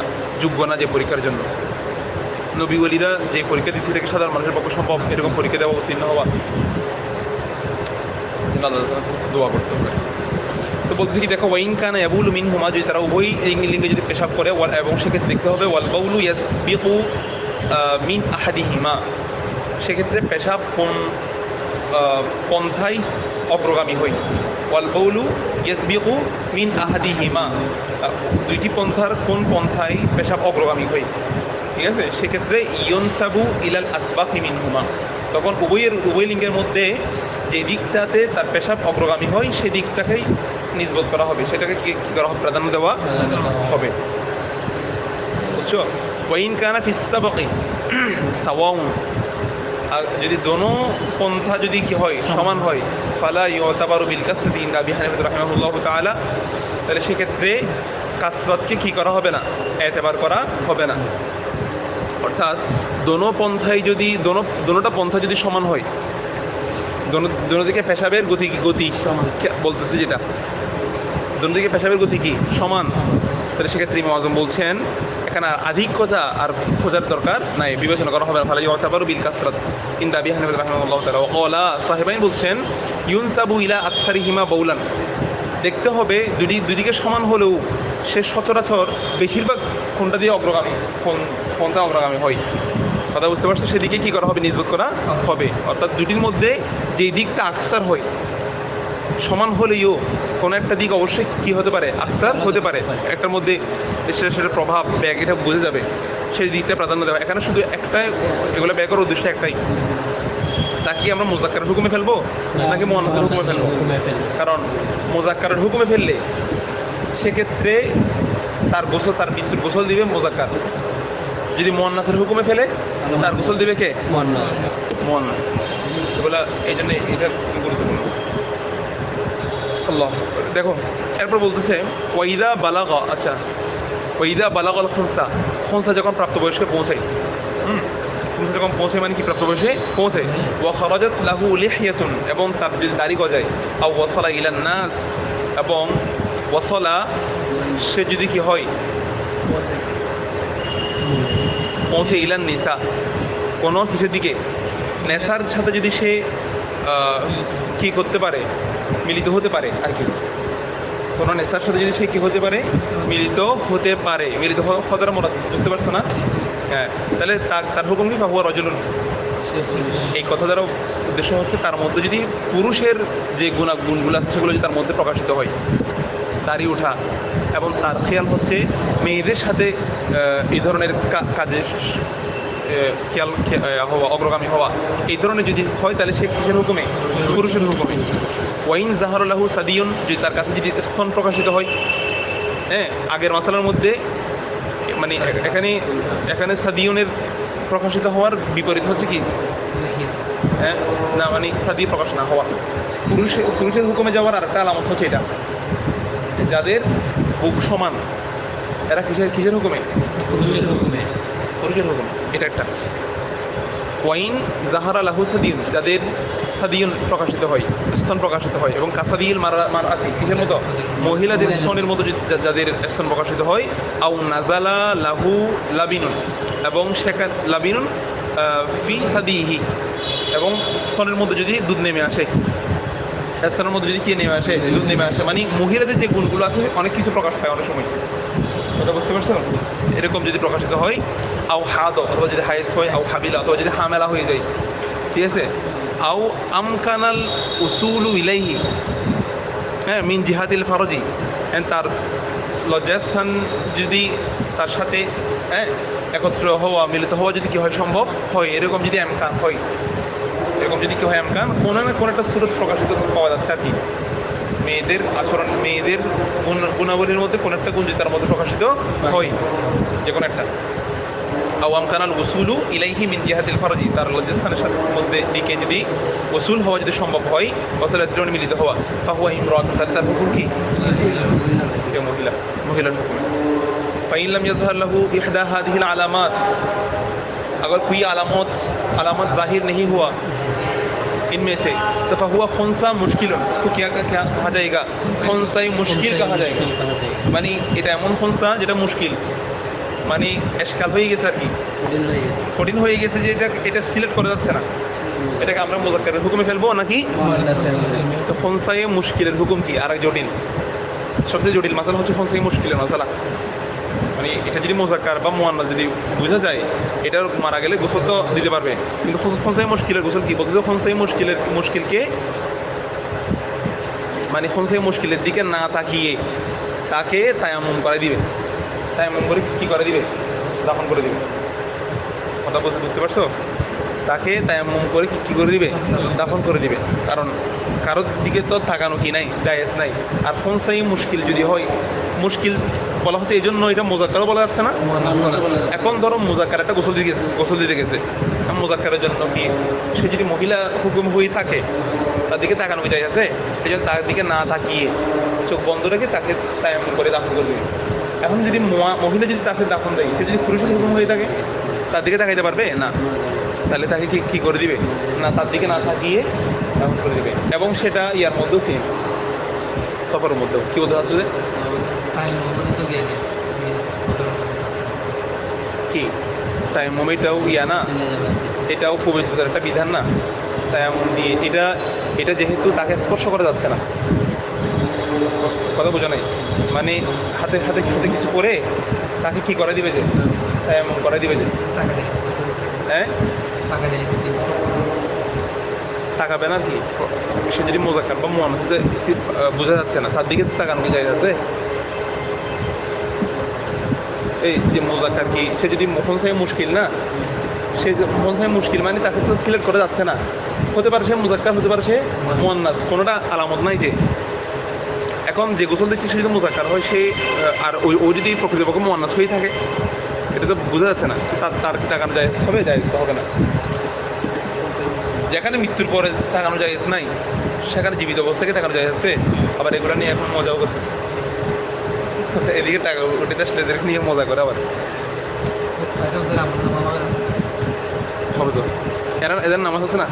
যোগ্য না যে পরীক্ষার জন্য। নবী ওলিরা যে পরীক্ষা দিচ্ছে সেটাকে সাধারণ মানুষের পক্ষে সম্ভব এরকম পরীক্ষা দেওয়া, উত্তীর্ণ হওয়া, দোয়া করতে হবে। তো বলতেছি কি, দেখো ওয়াইন কানা ইয়াবুলু মিনহুমা, যদি তারা উভয় লিঙ্গে যদি পেশাব করে, এবং সেক্ষেত্রে দেখতে হবে ওয়াল বাউলু ইয়াসবিকু মিন আহাদিহিমা, সেক্ষেত্রে পেশাব কোন পন্থায় অগ্রগামী হয়। ওয়াল বাউলু ইয়াসবিকু মিন আহাদিহিমা, দুইটি পন্থার কোন পন্থায় পেশাব অগ্রগামী হয়, ঠিক আছে, সেক্ষেত্রে ইয়নসাবু ইলাল আসবাকি মিনহুমা, তখন উভয় লিঙ্গের মধ্যে যে দিকটাতে তার পেশাব অগ্রগামী হয় সেই দিকটাকেই নিসবত করা হবে, সেটাকে কি করা হবে, প্রাধান্য দেওয়া হবে, বুঝছো। ওয়াইন কানা ফিস সাবাকি সাওয়াউন, আর যদি দোনো পন্থা যদি কি হয়, সমান হয়, ফালা ইউতাবারু বিল কাসরাতি ইনদা আবি হানিফা রাহিমাহুল্লাহু তাআলা, তাহলে সেক্ষেত্রে কাসরাতকে কি করা হবে না, এতেবার করা হবে না। অর্থাৎ দোনো পন্থায় যদি দোনোটা পন্থা যদি সমান হয়, দোনো দিকে পেশাবের গতি বলতেছে, যেটা দোনো দিকে পেশাবের গতি কি সমান, তাহলে সেক্ষেত্রে ইমাম আযম বলছেন এখানে আধিক্যতা আর খোঁজার দরকার নাই, বিবেচনা করা হবে না। ফালা ইউতাবারু বিল কাসরাত ইনদা আবি হানিফা রাহিমাহুল্লাহু তাআলা। ওয়া ক্বালা সাহিবাইন বলছেন ইউনসাবু ইলা আকসারিহিমা বাউলান, দেখতে হবে দুদিকে সমান হলেও সে সচরাচর বেশিরভাগ কোনটা দিয়ে অগ্রগামী, কোনটা অগ্রগামী হয়, কথা বুঝতে পারছো, সেদিকে কি করা হবে, নিসবত করা হবে। অর্থাৎ দুটির মধ্যে যেই দিকটা আকসার হয়, সমান হলেও কোনো একটা দিক অবশ্যই কি হতে পারে, আকসার হতে পারে, একটার মধ্যে সেটার প্রভাব ব্যাগ এটা বোঝা যাবে, সেই দিকটা প্রাধান্য দেওয়া। এখানে শুধু একটাই, এগুলো ব্যাগ করার উদ্দেশ্য একটাই, তাকে আমরা মোজাক্কারের হুকুমে ফেলবো নাকি মুআন্নাসের হুকুমে ফেলবো। কারণ মোজাক্কারের হুকুমে ফেললে সেক্ষেত্রে তার গোসল, তার মৃত্যুর গোসল দিবে মোজাক্কার। যদি মুআন্নাসের হুকুমে ফেলে তার গোসল দিবে কে, মুআন্নাস। মুআন্নাস। এগুলা এই জন্য এটা খুবই গুরুত্বপূর্ণ। আল্লাহ, দেখো এরপর বলতেছে ওয়াইদা বালাগা, আচ্ছা ওয়াইদা বালাগাল খুনসা, খুনসা যখন প্রাপ্তবয়স্কে পৌঁছায়, খুনসা যখন পৌঁছায় মানে কি প্রাপ্তবয়সে পৌঁছায়, ওয়া খারাজাত লাহু লিহিয়াতুন, এবং তার যদি দাড়ি গজায়, আও ওয়াসালা ইলান নাস, এবং ওয়াসালা সে যদি কি হয় পৌঁছে, ইলান নিসা কোনো কিছুর দিকে, নেশার সাথে যদি সে কি করতে পারে, মিলিত হতে পারে আর কি, কোনো নেশার সাথে যদি সে কি হতে পারে, মিলিত হতে পারে, মিলিত হওয়ার মোরাদ বুঝতে পারছো না? হ্যাঁ, তাহলে তার হুকুম কি, ফাহুয়া রাজুলুন। এই কথা দ্বারা উদ্দেশ্য হচ্ছে তার মধ্যে যদি পুরুষের যে গুণগুলো আছে সেগুলো যদি তার মধ্যে প্রকাশিত হয়, দাড়ি ওঠা এবং তার খেয়াল হচ্ছে মেয়েদের সাথে এই ধরনের কাজে খেয়াল হওয়া, অগ্রগামী হওয়া, এই ধরনের যদি হয় তাহলে সে কিসের হুকুমে, পুরুষের হুকুমে। ওয়াইন জাহারুল্লাহু সাদিয়ুন, যদি তার কাছে যদি স্তন প্রকাশিত হয়, হ্যাঁ আগের মাসালার মধ্যে মানে এখানে সাদিয়নের প্রকাশিত হওয়ার বিপরীত হচ্ছে কি, হ্যাঁ না মানে সাদি প্রকাশ না হওয়া, পুরুষের হুকুমে যাওয়ার আরেকটা আলামত হচ্ছে এটা, যাদের বুক সমান এরা কিসের হুকুমে, পুরুষের হুকুমে। পুরুষের হুকুম, এটা একটা। ওয়াইন জাহারা লাহু সাদিয়ুন, যাদের সাদিয়ুন প্রকাশিত হয়, স্তন প্রকাশিত হয়, এবং কাসাদিল মারআতি, কিসের মতো, মহিলাদের স্তনের মতো যাদের স্তন প্রকাশিত হয়, আও নাজালা লাহু লাবিনুন, এবং সেখানে লাবিনুন ফি সাদিহি, এবং স্তনের মধ্যে যদি দুধ নেমে আসে, স্তনের মধ্যে যদি কি নেমে আসে, দুধ নেমে আসে, মানে মহিলাদের যে গুণগুলো আছে অনেক কিছু প্রকাশ পায় অনেক সময়, কথা বুঝতে পারছো? এরকম যদি প্রকাশিত হয়, আও হাদ, অথবা যদি হাইস হয়, আও হাবিলা, অথবা যদি হামেলা হয়ে যায়, ঠিক আছে, আও আমকানাল উসুলু ইলাইহি, হ্যাঁ মিন জিহাদিল ফারজি, তার লজ্জাস্থান যদি তার সাথে একত্র হওয়া, মিলিত হওয়া যদি কি হয়, সম্ভব হয়, এরকম যদি আমকান হয়, এরকম যদি কি হয় আমকান, কোনো না কোনো একটা সুরত প্রকাশিত পাওয়া যাচ্ছে আর কি, মেয়েদের আচরণ, মেয়েদের গুণাবলীর মধ্যে কোন একটা গুণ যদি তার মধ্যে প্রকাশিত হয়, যে কোনো একটা। আও আমকানাল উসুলু ইলাইহি মিন জিহাদিল ফারজি, তার লজ্জাস্থানের সাথে মধ্যে দিকে যদি উসুল হওয়া যদি সম্ভব হয়, ওয়াসালাতুন মিলিত হওয়া, ফাহুয়া ইমরাতুন, তার হুকুম কি, মহিলার হুকুম। ফাইন লাম ইয়াজহার লাহু ইহদা হাদিহিল আলামাত, अगर कोई अलामत जाहिर नहीं हुआ इनमें से, तो फहुआ खुनसा मुश्किल, तो क्या कहा जाएगा, खुनसा मुश्किल कहा जाएगा, মানে এটা এমন খুনসা যেটা মুশকিল, মানে এশকাল হয়ে গেছে আর কি, কঠিন হয়ে গেছে, যে এটা সিলেক্ট করা যাচ্ছে না, এটাকে আমরা মুজাক্কারের হুকুমে ফেলবো নাকি, তো খুনসায়ে মুশকিলের হুকুম কি, আর জটিল, সবচেয়ে জটিল মাসালা হচ্ছে খুনসায়ে মুশকিলের মাসালা, মানে এটা যদি মুজাক্কার বা মুআন্নাস যদি বোঝা যায়, এটার মারা গেলে গোসল তো দিতে পারবে, কিন্তু খুনসায়ে মুশকিলের গোসল কি বলতেছে, খুনসায়ে মুশকিলকে মানে খুনসায়ে মুশকিলের দিকে না তাকিয়ে তাকে তায়াম্মুম করে দিবে, তায়াম্মুম করে কি করে দিবে, দাফন করে দিবে, কথা বুঝতে পারছো, তাকে তায়াম্মুম করে কি করে দিবে, দাফন করে দিবে, কারণ কারোর দিকে তো তাকানো কি নাই, জায়েজ নাই। আর খুনসায়ে মুশকিল যদি হয়, মুশকিল বলা হচ্ছে এই জন্য এটা মুজাক্কারও বলা যাচ্ছে না। এখন ধরো মুজাক্কার একটা গোসল দিতে গেছে, মুজাক্কারের জন্য কি সে যদি মহিলা হুকুম হয়ে থাকে, তার দিকে তাকানো কি আছে, সেই জন্য তার দিকে না তাকিয়ে চোখ বন্ধ রেখে তাকে তায়াম্মুম করে দাফন করবে। এখন যদি মহিলা যদি তাকে দাফন দেয়, সে যদি পুরুষের হুকুম হয়ে থাকে, তার দিকে তাকাইতে পারবে না, তাহলে তাকে কি করে দিবে না, তার দিকে না তাকিয়ে দাফন করে দিবে। এবং সেটা ইয়ার মধ্যেও সেম, সফরের মধ্যেও কি বলতে চাচ্ছ, যে কি তায়াম্মুম এটাও ইয়া না, এটাও পবিত্রতার একটা বিধান না, তায়াম্মুম দিয়ে এটা যেহেতু তাকে স্পর্শ করা যাচ্ছে না, কথা বোঝা নাই, মানে হাতে হাতে কিছু করে তাকে কি করে দিবে, যে তায়াম্মুম করে দিবে, যে হ্যাঁ টাকা দিয়ে দিতে তাকাবে না কি সে যদি মোজাক্কার বা মুয়ান্নাস বোঝা যাচ্ছে না তার দিকে তাকানো কি জায়গা আছে? এই যে মোজাক্কার কি সে যদি খোনসাই মুশকিল না, সে খোনসাই মুশকিল মানে তাকে তো সিলেক্ট করা যাচ্ছে না। হতে পারে সে মোজাক্কার, হতে পারে সে মুয়ান্নাস, কোনোটা আলামত নাই যে। এখন যে গোসল দিচ্ছে সে যদি মোজাক্কার হয়, সে আর ওই যদি প্রকৃতপক্ষে মুয়ান্নাস হয়ে থাকে, এটা তো বোঝা যাচ্ছে না। তার কি তাকানো যায় হবে? যায় হবে না। যেখানে মৃত্যুর পরে তাকানো যায় নাই, সেখানে জীবিত অবস্থাকে তাকানো যায় আছে। আবার এগুলো নিয়ে এখন মজাও করছে, এদিকে টাকা উঠে আসলে এদেরকে নিয়ে মজা করে আবার হবে তো। এদের নামাজ হচ্ছে না,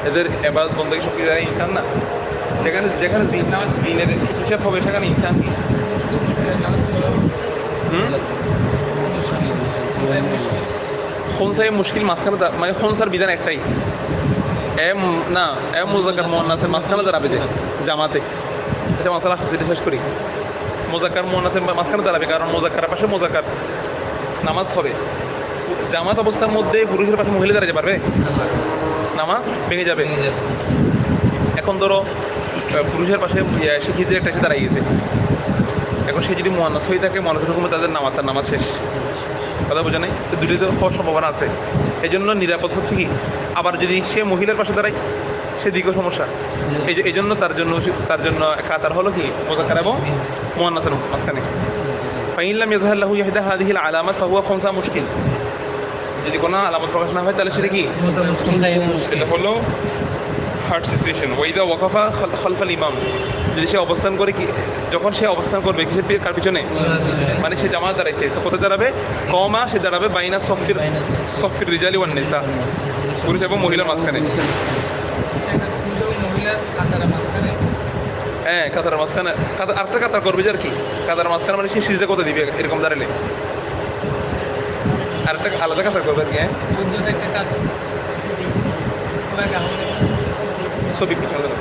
এদের এবার বন্ধু সব কিছু ইনসান না। যেখানে যেখানে দিনের হিসাব হবে সেখানে ইনসান কি খোনসাই মুশকিল মাঝখানে মানে খোনসার বিধান একটাই, না মুজাক্কার মুয়ান্নাসের মাঝখানে দাঁড়াবে যে জামাতে। এটা মাসালা আসছে, যেটা শেষ করি। মুজাক্কার মুয়ান্নাসের মাঝখানে দাঁড়াবে, কারণ মুজাক্কারের পাশে মুজাক্কার নামাজ হবে। জামাত অবস্থার মধ্যে পুরুষের পাশে মহিলা দাঁড়াতে পারবে? নামাজ ভেঙে যাবে। এখন ধরো পুরুষের পাশে সে খিজির একটা এসে দাঁড়িয়ে গেছে, এখন সে যদি মুয়ান্নাস হয়ে থাকে, মুয়ান্নাসের হুকুমে তার নামাজ শেষ। কথা বোঝা নাই? তো দুটোই তো হওয়ার সম্ভাবনা আছে। এই জন্য নিরাপদ হচ্ছে কি, আবার যদি সে মহিলার পাশে দাঁড়ায় সেদিকেও সমস্যা। এই জন্য তার জন্য কাতার হলো কি মুজাক্কার এবং মুয়ান্নাসের মাঝখানে। ফাইনলাম ইয়াজহার লাহু ইহদা হাযিহিল আলামাত ফাহুয়া খুনসা মুশকিল। যদি কোনো আলামত প্রকাশ না হয় তাহলে সেটা কি? এটা হলো হার্ড সিচুয়েশন। ওয়াইদা ওয়াকাফা খালফাল ইমাম, যদি সে অবস্থান করে কি, যখন সে অবস্থান করবে কিসের কার পিছনে, মানে সে জামাত দাঁড়াইছে, তো কোথায় দাঁড়াবে? কমা সে দাঁড়াবে বাইনা সফির রিজালি ওয়ান নিসা, পুরুষ এবং মহিলার মাঝখানে। হ্যাঁ, কাতার মাঝখানে আরেকটা কাতার করবে যে আর কি, কাতার মাঝখানে মানে সে সিজদা কোথায় দিবে এরকম দাঁড়ালে আরেকটা আলাদা কাতার করবে আর কি। হ্যাঁ, ছবি পিছনে দাঁড়াবে,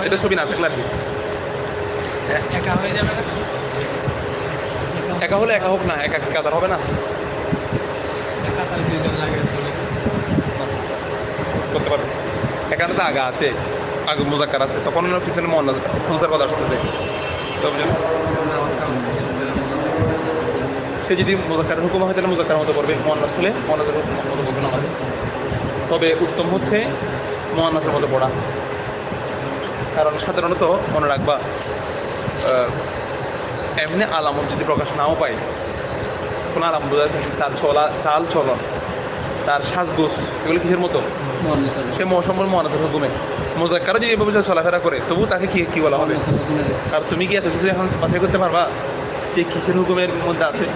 এটা ছবি না থাকলে আর কি। একা হলে একা হোক না, একা কাতার হবে না, করতে পারবে। এখানে তো আগা আছে, আগে মুজাক্কার আছে, তখন পিছনে মুনসার কথা আসতেছে। সে যদি মুজাক্কারের হুকুম হয় তাহলে মুজাক্কার মতো করবে, মুয়ান্নাস হলে মুয়ান্নাসের মতো করবে না। তবে উত্তম হচ্ছে মুয়ান্নাসের মতো পড়া, কারণ সাধারণত মনে রাখবা এমনি আলামত যদি প্রকাশ নাও পায়, কোনো আলামত বোঝা যাচ্ছে তার চাল চলন, তার সাজগোজ, এগুলো কিসের মতো? সে সম্পূর্ণ মুয়ান্নাসের হুকুমে। মুজাক্কারও যদি এভাবে চলাফেরা করে তবু তাকে কি বলা হবে? কারণ তুমি কি এত কিছু এখন বাছাই করতে পারবা সে কিসের হুকুমের মধ্যে আছে?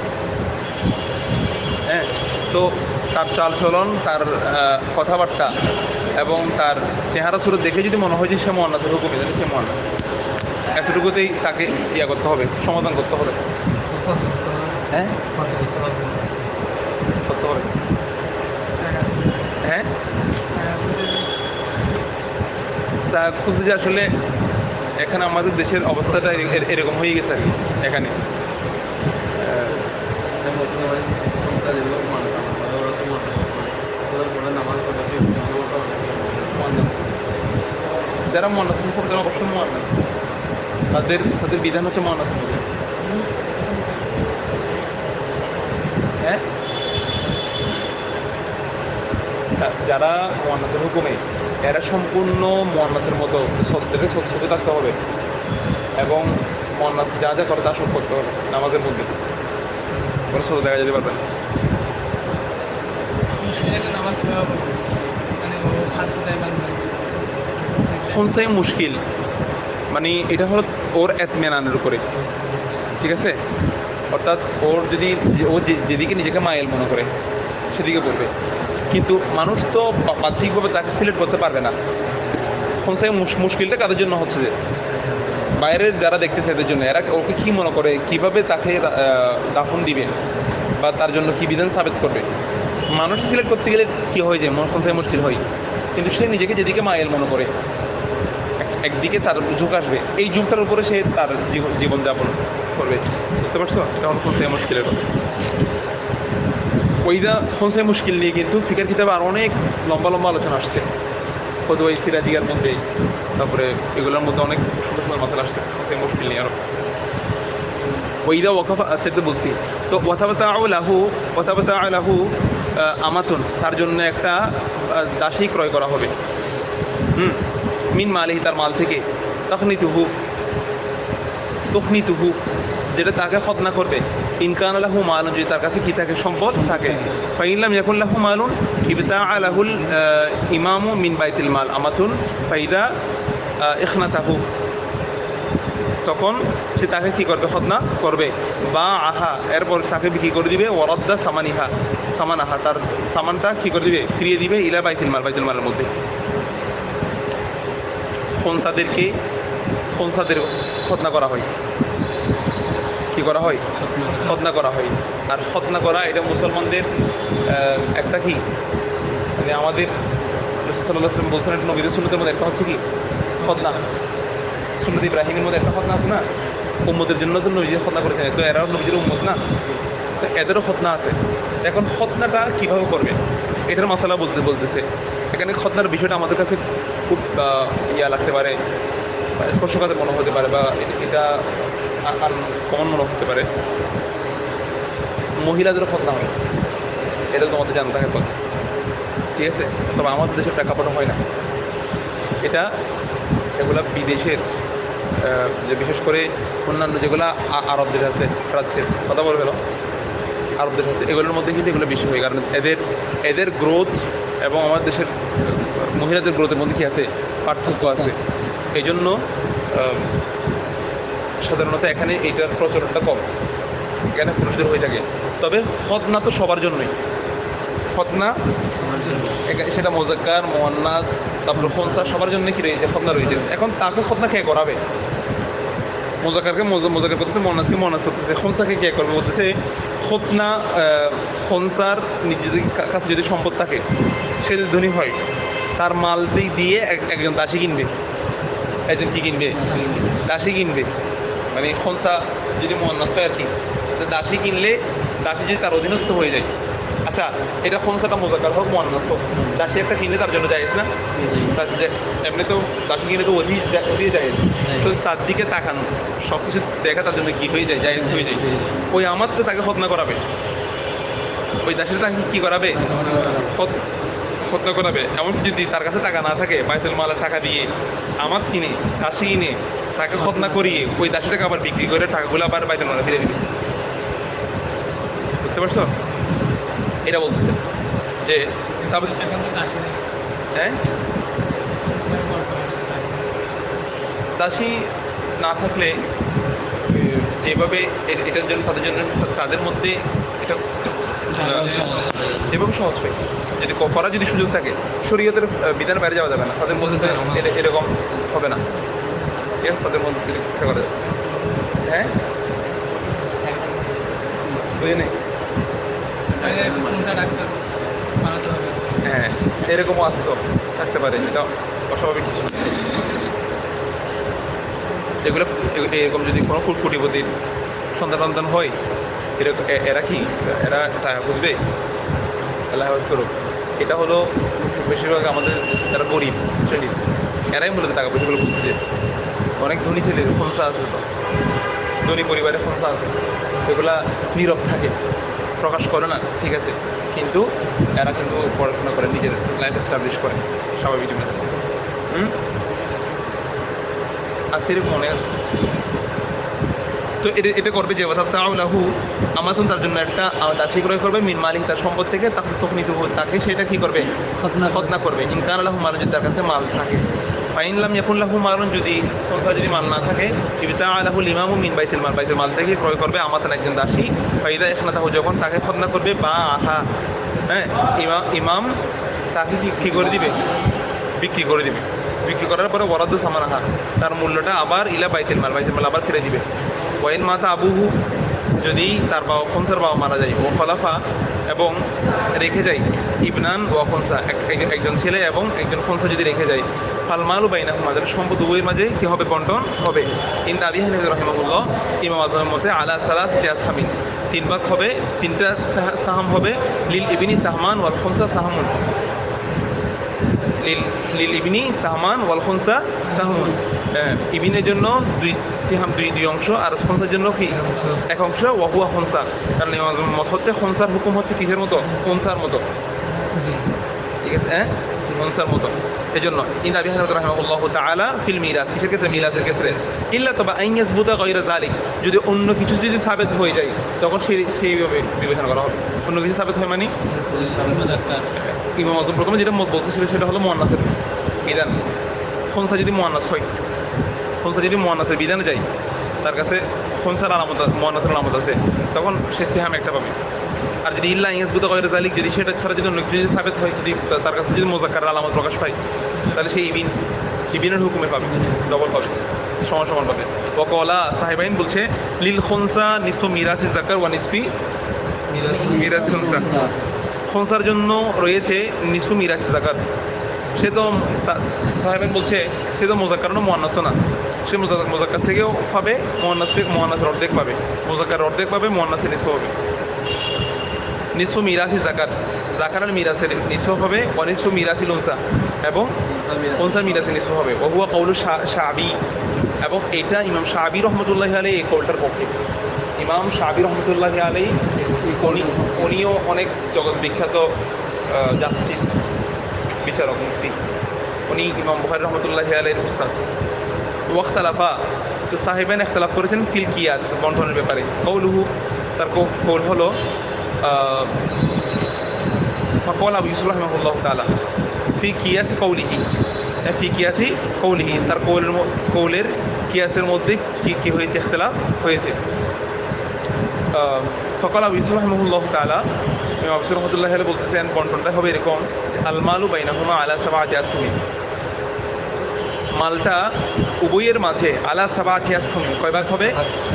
হ্যাঁ, তো তার চাল চলন, তার কথাবার্তা এবং তার চেহারা সুরত দেখে যদি মনে হয় যে সে মুয়ান্নাসের হুকুমে, জানি সে মুয়ান্নাস, এতটুকুতেই তাকে করতে হবে, সমাধান করতে হবে। হ্যাঁ, করতে হবে। হ্যাঁ, তা খুঁজে যে আসলে এখানে আমাদের দেশের অবস্থাটা এরকম হয়ে গেছে আর কি। এখানে যারা মুয়ান্নাস করতেন অবশ্যই মুয়ান্নাস, তাদের বিধান হচ্ছে মুয়ান্নাস। হ্যাঁ, যারা মুয়ান্নাসের হুকুমে, এরা সম্পূর্ণ মুয়ান্নাসের মতো সত্যি থাকতে হবে এবং মুয়ান্নাস যা যা করে তা সব করতে হবে নামাজের মধ্যে, কোনো ছোট দেখা যেতে পারবে না। খুনসাই মুশকিল মানে এটা হলো ওর এতমেনানের উপরে, ঠিক আছে? অর্থাৎ ওর যদি ও যেদিকে নিজেকে মাইল মনে করে সেদিকে করবে, কিন্তু মানুষ তো বাহ্যিকভাবে তাকে সিলেক্ট করতে পারবে না। খুনসাই মুশকিলটা কাদের জন্য হচ্ছে যে বাইরের যারা দেখতেছে এদের জন্য, এরা ওকে কী মনে করে, কিভাবে তাকে দাফন দিবে বা তার জন্য কি বিধান সাবেত করবে। মানুষ সিলেক্ট করতে গেলে কি হয় যে খুনসাই মুশকিল হয়, কিন্তু সে নিজেকে যেদিকে মাইল মনে করে একদিকে তার যুগ আসবে, এই যুগটার উপরে সে তার জীবনযাপন করবে। বুঝতে পারছো? এটা হলো খোনসাই মুশকিলের কথা। ওইদা খোনসাই মুশকিল নিয়ে কিন্তু ফিকার কিতাবে আরও অনেক লম্বা লম্বা আলোচনা আসছে, ফতোয়া সিরাজিয়ার মধ্যে, তারপরে এগুলোর মধ্যে অনেক সুন্দর সুন্দর মাথা আসছে খোনসাই মুশকিল নিয়ে আরও। ওইদা ওয়াকাফা, আচ্ছা তো বলছি তো ওয়াতাবাতা আলাহু আমাতুন, তার জন্য একটা দাসী ক্রয় করা হবে। মিন মালিহি, তার মাল থেকে। তখনিতুহু, যেটা তাকে খতনা করবে। ইনকান লাহু মালুন, যদি তার কাছে কি থাকে, সম্পদ থাকে। ফাইনলাম ইয়াকুন লাহু মালুন ইবতা আলাহুল ইমামু মিন বাইতুল মাল আমাতুন ফাইদা ইখনাতাহু, তখন সে তাকে কি করবে, খতনা করবে। বা আহা, এরপর তাকে বিক্রি করে দিবে। ওয়ারাদ্দা সামানাহা, তার সামানটা কি করে দিবে, ফিরিয়ে দিবে। ইলা বাইতুল মালের মধ্যে। খোনসাদের খতনা করা হয়। কি করা হয়? খতনা করা হয়। আর খতনা করা এটা মুসলমানদের একটা কি, মানে আমাদের রাসূল সাল্লাল্লাহু আলাইহি ওয়াসাল্লাম বলছেন একটা নবীর সুন্নতের মধ্যে একটা হচ্ছে কি, খতনা। সুন্নত ইব্রাহিমের মধ্যে একটা খতনা আছে না, উম্মতের জন্য তো নবীজি খতনা করেছেন, তো এরাও নবীজির উম্মত না, তো এদেরও খতনা আছে। এখন খতনাটা কীভাবে করবে, এটার মাসালা বলতেছে। এখানে খতনার বিষয়টা আমাদের কাছে খুব লাগতে পারে, স্পর্শকাতর মনে হতে পারে, বা এটা কমন মনে হতে পারে। মহিলাদেরও খতনা হয়, এটা তোমাদের জানা থাকার কথা, ঠিক আছে? তবে আমাদের দেশের প্রেক্ষাপটে হয় না এটা। এগুলা বিদেশের, যে বিশেষ করে অন্যান্য যেগুলো আরব দেশ আছে, প্রাচ্যের কথা বলে গেল, আরব দেশ আছে, এগুলোর মধ্যে কিন্তু এগুলো বেশি হয়। কারণ এদের গ্রোথ এবং আমাদের দেশের মহিলাদের গ্রোথের মধ্যে কি আছে, পার্থক্য আছে। এই জন্য সাধারণত এখানে এইটার প্রচলনটা কম, এখানে পুরুষদের হয়ে থাকে। তবে খতনা তো সবার জন্যই। খতনা সেটা মোজাক্কার, মুয়ান্নাস, তারপরে খোনসা, সবার জন্য কি রয়েছে, খতনা রয়েছে। এখন তাকে খতনা কে করাবে? মোজাক্কারকে মোজাক্কার করতেছে, মুয়ান্নাসকে মুয়ান্নাস করতেছে, খোনসাকে কে করবে? বলতেছে খতনা খোনসার নিজের কাছে যদি সম্পদ থাকে, সে যদি ধনী হয়, তার মাল দিয়ে একজন দাসী কিনবে। একজন কি কিনবে? দাসী কিনবে। মানে খোনসা যদি মুয়ান্নাস হয় আর কি, দাসী কিনলে, দাসী যদি তার অধীনস্থ হয়ে যায়, আচ্ছা এটা খোনসাটা মোজাক্কার হোক মুয়ান্নাস হোক, দাসী একটা কিনলে তার জন্য জায়েজ না? এমনি তো দাসী কিনলে তো অধি জায়েজ। তো তার দিকে তাকানো, সব কিছু দেখা তার জন্য কি হয়ে যায়, জায়েজ হয়ে যায়। ওই আমার তো তাকে খতনা করাবে, ওই দাসীটা তাকে কি করাবে, খতনা করাবে। এমনকি যদি তার কাছে টাকা না থাকে, বাইতুল মালের টাকা দিয়ে আমার কিনে, দাসী কিনে, তাকে খতনা করিয়ে ওই দাসীটাকে আবার বিক্রি করে টাকাগুলো আবার বাইতুল মালে ফিরে দিবে। বুঝতে পারছো? এটা বলতেছে যে তারপর হ্যাঁ, দাসী না থাকলে যেভাবে এটার জন্য তাদের মধ্যে এটা যেভাবে সহজ হয়, যদি করার যদি সুযোগ থাকে, শরীয়তের বিধানের বাইরে যাওয়া যাবে না, তাদের মধ্যে এরকম হবে না, ঠিক আছে? তাদের মধ্যে রক্ষা করা যাবে। হ্যাঁ, বুঝলি নেই? হ্যাঁ, এরকমও আছে, তো থাকতে পারে, এটা অস্বাভাবিক কিছু না। যেগুলো এরকম যদি কোনো কোটিপতির সন্তান হয়, এরা কি, এরা টাকা খুঁজবে? আল্লাহ হাফেজ করুক। এটা হলো বেশিরভাগ আমাদের যারা গরিব শ্রেণীর, এরাই মূলত টাকা পয়সাগুলো খুঁজছে। অনেক ধনী ছেলে খোনসা আছে, তো ধনী পরিবারে খোনসা আছে, এগুলা নীরব থাকে, প্রকাশ করে না, ঠিক আছে, কিন্তু এরা কিন্তু পড়াশোনা করে, নিজের লাইফ এস্টাবলিশ করে স্বাভাবিক জীবনে। আর সেরকম মনে আছে। তো এটা করবে যে তাহু আমাতুন, তার জন্য একটা দাসী ক্রয় করবে, মিন মালিক, তার সম্পদ থেকে, তখনই তাকে সেটা কি করবে, খতনা করবে। ইনকান লাহু মালুন, যদি তার কাছে মাল থাকে। ফাইনলাম ইয়াকুন লাহু মালুন, যদি যদি মাল না থাকে, ইবতা আলাহুল ইমামু মিন বাইতুল মাল থেকে ক্রয় করবে আমাতান, একজন দাসী। ফাইদা ইখনাতাহু, যখন তাকে খতনা করবে, বা আহা, হ্যাঁ, ইমাম তাকে কি করে দিবে, বিক্রি করে দিবে। বিক্রি করার পরে ওয়ারাদ্দু সামানাহা, তার মূল্যটা আবার ইলা বাইতুল মাল আবার ফিরে দিবে। ওয়াইন মাতা আবুহু, যদি তার বাবা খোনসার বাবা মারা যায়, ও খলাফা, এবং রেখে যায় ইবনান ওয়া খুনসা, একজন ছেলে এবং একজন খুনসা যদি রেখে যায়, ফাল মালু বাইনাহুমা, যাদের সম্পদ উভয়ের মাঝে কি হবে, বন্টন হবে। ইনদা আবি হানিফা রাহিমাহুল্লাহ, ইমাম আযমের মতে আলা সালাসিতি আসহামিন, 3 ভাগ হবে, 3টা সাহাম হবে। লিল ইবনি সাহমান ওয়াল খুনসা সাহামুন, লিল ইবনি সাহমান ওয়াল খুনসা সাহমুন, ইবিনের জন্য 2 সিহাম, 2 অংশ, আর খুনসার জন্য কি 1 অংশ। ওয়া হুয়া খুনসা, কারণ ইমাম আযমের মত হচ্ছে খুনসার হুকুম হচ্ছে কিসের মতো, খুনসার মতো, জি ঠিক আছে, খুনসার মতো। এজন্য ইন আবি হানিফা রাহিমাহুল্লাহু তাআলা ফিল মিরাস, কিসের ক্ষেত্রে, মিরাসের ক্ষেত্রে, ইল্লা তবা আন ইয়াসবুতা গায়রা যালিক, যদি অন্য কিছু যদি সাবিত হয়ে যায় তখন সেইভাবে বিবেচনা করা হবে। অন্য কিছু সাবিত হয় মানে ইমাম আযম প্রথমে যেটা বলছে সেটা হলো মুয়ান্নাসের বিধান। খুনসা যদি মুয়ান্নাস হয়, খুনসা যদি মুয়ান্নাসের বিধানে যায়, তার কাছে খুনসার আলামত, মুয়ান্নাসের আলামত আছে, তখন সে সিহাম একটা পাবে। আর যদি ইল্লা ইয়াসবুতা গায়রা যালিক, যদি সেটা ছাড়া যদি অন্য কিছু যদি সাবিত হয়, যদি তার কাছে যদি মুযাক্কারের আলামত প্রকাশ পায়, তাহলে সেই ইবিনের হুকুমে পাবে, ডবল পাবে, সমান পাবে। ওয়াকলা সাহিবাইন বলছে লিল খুনসা নিসফু মিরাসি যাকার ওয়া নিসফি মিরাসি খুনসা, খুনসার জন্য রয়েছে নিসফু মিরাসি যাকার। সে তো সাহেবেন বলছে সে তো মুযাক্কার না মুয়ান্নাসও না, সে মুযাক্কার থেকেও পাবে, মুয়ান্নাসের অর্ধেক পাবে, মুযাক্কার অর্ধেক পাবে, মুয়ান্নাসের নিসফ পাবে। নিসফু মিরাসি যাকাত, যাকার আর মিরাসের নিসফ হবে, অনিসফু মিরাসিল উনসা, এবং উনসার মিরাসের নিসফ হবে। ওয়া হুয়া কাউলু শাআবী, এবং এটা ইমাম শাআবী রহমতুল্লাহি আলাইহি এই কওলটার পক্ষে। ইমাম শাআবী রহমতুল্লাহি আলাইহি উনিও অনেক জগৎ বিখ্যাত জাস্টিস, বিচারক, মুফতি, উনি ইমাম বুখারী রহমতুল্লাহি আলাইহির উস্তাদ। ওয়াখতালাফা, তো সাহেবান ইখতিলাফ করেছেন ফিল কিয়াস, বন্টনের ব্যাপারে। কওলুহু, তার কওল হলো ফাকাল আবু ইউসুফ রাহিমাহুল্লাহু তাআলা ফি কিয়াস কওলিহি, ফি কিয়াসি কওলিহি, তার কওলের কিয়াসের মধ্যে কি হয়েছে, ইখতিলাফ হয়েছে। ফাকাল আবু ইউসুফ রাহিমাহুল্লাহু তাআলা, ইমাম আবু ইউসুফ রাহমাতুল্লাহি আলাইহি বলতেছেন বন্টনটা হবে এরকম, আল মালু বাইনাহুমা আলা সাবআতি আসহুম, মালটা উভয়ের মাঝে আলা সাবআতি আসহুম, কয় ভাগ হবে,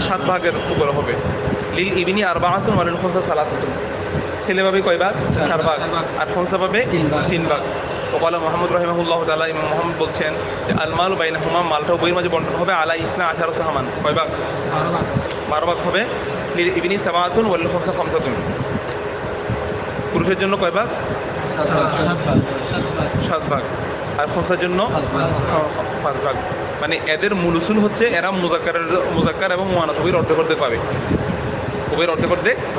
7 ভাগের উপর হবে। লিল ইবনি আরবাআতুন ওয়া লিল খুনসা সালাসাতুন, ছেলে পাবে কয় ভাগ, 4 ভাগ, আর খুনসা পাবে 3 ভাগ। ওয়ালা মুহাম্মদ রাহিমাহুল্লাহু তাআলা, ইমাম মুহাম্মদ বলছেন যে আল মালু বাইনাহুমা, মালটা উভয়ের মাঝে বন্টন হবে আলা ইসনা আশারা সাহামান, কয় ভাগ, 12 ভাগ হবে। লিল ইবনি সাবআতুন ওয়া লিল খুনসা খামসাতুন, পুরুষের জন্য কয় ভাগ, 7 ভাগ, আর খুনসার জন্য 5 ভাগ। মানে এদের মূল উসুল হচ্ছে এরা মুযাক্কার এবং মুয়ান্নাস উভয়ের অর্ধেক পাবে, উভয়ের অর্ধেক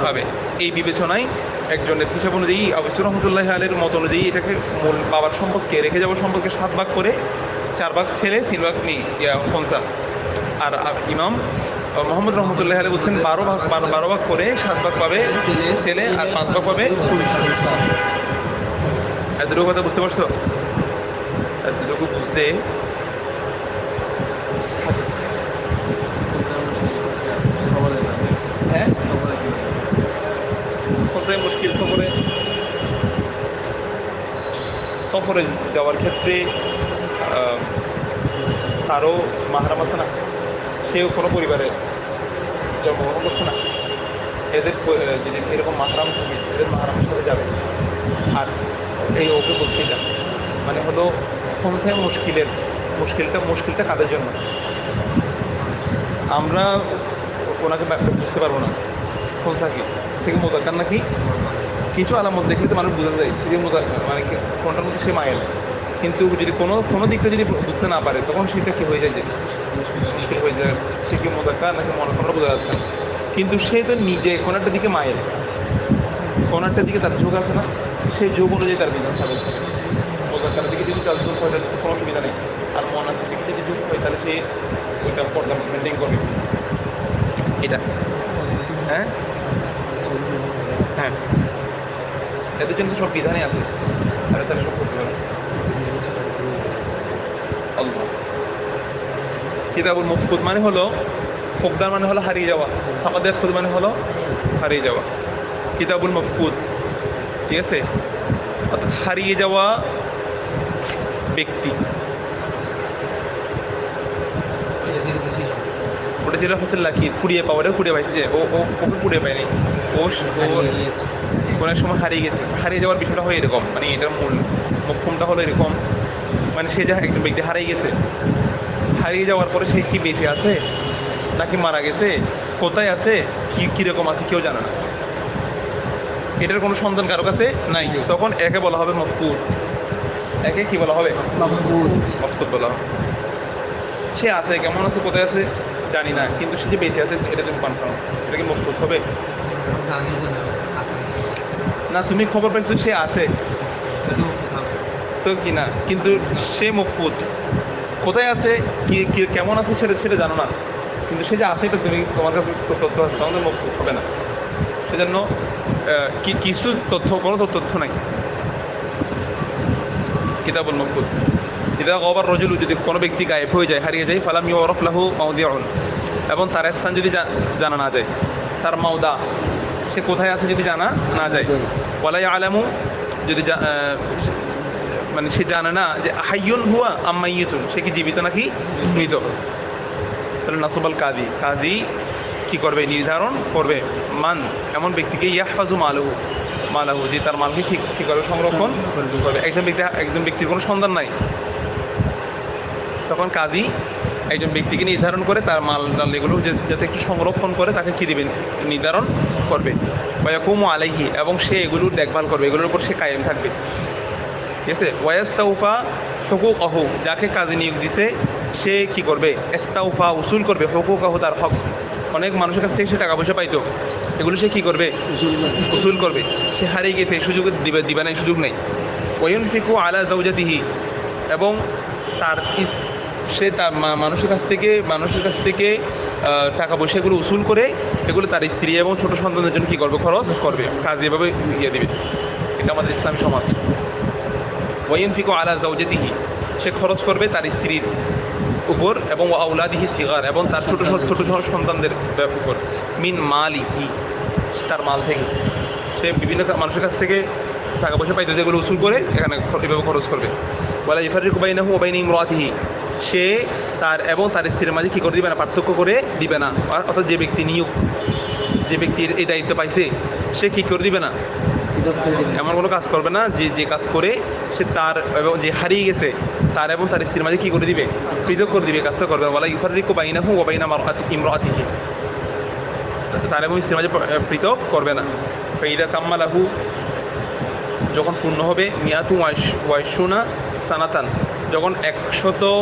পাবে। এই বিবেচনায় একজনের হিসাব অনুযায়ী আবু ইউসুফ রাহমাতুল্লাহি আলাইহির মত অনুযায়ী এটাকে মূল বাবার সম্পদকে, রেখে যাওয়ার সম্পদকে 7 ভাগ করে 4 ভাগ ছেলে, 3 ভাগ খুনসা। আর ইমাম মুহাম্মদ রহমতুল্লাহি আলাইহি বলছেন 12 ভাগ করে 7 ভাগ পাবে ছেলে, আর 5 ভাগ পাবে পুরুষ। এতটুকু কথা বুঝতে পারছো? এতটুকু বুঝলে হ্যাঁ, কোথায় মুশকিল, সফরে যাওয়ার ক্ষেত্রে তারও মাহরাম আছে না, সেও কোনো পরিবারে জন্মগ্রহণ করছে না, এদের যদি এরকম মাহরাম থাকে এদের মাহরামের সাথে যাবে। আর এই ওকে বলছি না, মানে হলো কোনথায় মুশকিলটা কাদের জন্য, আমরা ওনাকে বুঝতে পারবো না কোন থাকে থেকে মুযাক্কার নাকি, কিছু আলামত দেখলে তো মানুষ বোঝা যায় সে মানে কোনটার মধ্যে সে মায়েল, কিন্তু যদি কোনো দিকটা যদি বুঝতে না পারে তখন সেটা কি হয়ে যায়, যে মুশকিল হয়ে যায়, সে কি মুযাক্কার নাকি মুআন্নাস বোঝা যাচ্ছে না। কিন্তু সে তো নিজে কোনো একটা দিকে মায়েল, কোনো একটা দিকে তার ঝোঁক আছে না, সেই ঝোঁক অনুযায়ী তার বিধান সাবেক হবে। মুযাক্কারের দিকে যদি তার ঝোঁক হয় তাহলে কোনো অসুবিধা নেই, আর মুআন্নাসের দিকে যদি ঝোঁক হয় তাহলে সে ওইটা পর্দা মেনটেন করবে। এটা হ্যাঁ হ্যাঁ, এদের জন্য সব বিধানে আছে, তারা সব করতে পারে। আল্লাহ। কিতাবুল মফকুদ মানে হলো, ফকদার মানে হলো হারিয়ে যাওয়া, ফাকাদ ইয়াফকুদ মানে হলো হারিয়ে যাওয়া। কিতাবুল মফকুদ, ঠিক আছে, অর্থাৎ হারিয়ে যাওয়া ব্যক্তি, ওটা যেটা হচ্ছে লাকি, কুড়িয়ে পাওয়া, কুড়িয়ে পাইছে, যে ওকে কুড়িয়ে পায়নি, ও অনেক সময় হারিয়ে গেছে। হারিয়ে যাওয়ার বিষয়টা হয় এরকম, মানে এটার মূল মক্ষমটা হলো এরকম, মানে সে যা একজন ব্যক্তি হারিয়ে গেছে, হারিয়ে যাওয়ার পরে সে কি বেঁচে আছে নাকি মারা গেছে, কোথায় আছে, কীরকম আছে কেউ জানে না, এটার কোনো সন্ধান কারো কাছে নাই। তখন একে বলা হবে মফকুদ, একে কি বলা হবে, মফকুদ বলা হবে। সে আছে, কেমন আছে, কোথায় আছে জানি না, কিন্তু সে যে বেঁচে আছে এটা তুমি কনফার্ম, এটা কি মফকুদ হবে জানিও তো না আছে না? তুমি খবর পাইছো সে আছে তাহলে মুক্ত হবে। তো কি না, কিন্তু সে মফকুদ, কোথায় আছে, কেমন আছে সেটা সেটা জানো না, কিন্তু সে যে আছে এটা তুমি, তোমার কাছে তথ্য আছে, তখন মফকুদ হবে না। সেজন্য কিছু তথ্য, কোনো তথ্য নাই। কিতাবুল মফকুদ, ইদা গাবার রাজুলু, যদি কোনো ব্যক্তি গায়েব হয়ে যায়, হারিয়ে যায়, ফালাম ইউরাফ লাহু মাওদিউন, এবং তার স্থান যদি জানা না যায়, তার মাওদা, সে কোথায় আছে যদি জানা না যায়, ওয়ালা ইয়ালামু, যদি মানে সে জানে না যে হাইয়ুন হুয়া আম মাইয়িতুন, সে কি জীবিত নাকি মৃত, তাহলে নাসবাল কাজী, কাজী কি করবে, নির্ধারণ করবে মান, এমন ব্যক্তিকে ইয়াহফাজু মালাহু, যে তার মালকে কি করবে, সংরক্ষণ করবে। একজন ব্যক্তির কোনো সন্ধান নাই, তখন কাজী একজন ব্যক্তিকে নির্ধারণ করে তার মাল এগুলো যাতে একটু সংরক্ষণ করে, তাকে কি দিবেন, নির্ধারণ করবে। ওয়াকুমু আলাইহি, এবং সে এগুলোর দেখভাল করবে, এগুলোর উপর সে কায়েম থাকবে, ঠিক আছে। ওয়াস্তাউফা হুকুকাহু, যাকে কাজে নিয়োগ দিতে সে কি করবে, ইস্তাউফা, উসুল করবে, হুকুকাহু, তার হক। অনেক মানুষের কাছ থেকে সে টাকা পয়সা পাইতো, এগুলো সে কি করবে, উসুল করবে। সে হারিয়ে গেছে, সুযোগ দিবে নাই, সুযোগ নেই। ওয়ায়ুনফিকু আলা যাওজাতিহি, এবং তার সে তার মানুষের কাছ থেকে টাকা পয়সা এগুলো উসুল করে, এগুলো তার স্ত্রী এবং ছোট সন্তানদের জন্য কি করবে, খরচ করবে, কাজ এভাবে দিবে। এটা আমাদের ইসলামী সমাজ। ওয়ায়ুনফিকু আলা যাওজাতিহি, সে খরচ করবে তার স্ত্রীর উপর, এবং আওলাদিহি সিগার, এবং তার ছোট সন্তানদের উপর, মিন মালিহি, তার মাল থেকে। সে বিভিন্ন মানুষের কাছ থেকে টাকা পয়সা পাইতে, যেগুলো উসুল করে এখানে এভাবে খরচ করবে। ওয়ালা ইফাররিকু বাইনাহু ওয়া বাইনা ইমরাতিহি, সে তার এবং তার স্ত্রীর মাঝে কি করে দিবে না, পার্থক্য করে দিবে না। অর্থাৎ যে ব্যক্তির এই দায়িত্ব পাইছে, সে কি করে দিবে না, এমন কোনো কাজ করবে না যে কাজ করে সে তার এবং যে হারিয়ে গেছে তার এবং তার স্ত্রীর মাঝে কি করে দিবে, পৃথক করে দিবে, কাজটা করবে। ওয়ালা ইফাররিকু বাইনাহু ওয়া বাইনা ইমরাতিহি, তার এবং স্ত্রীর মাঝে পৃথক করবে না। ফাইদা তাম্মালাহু, যখন পূর্ণ হবে, মিয়াতু ওয়াইশুনা সানাতান, যখন 100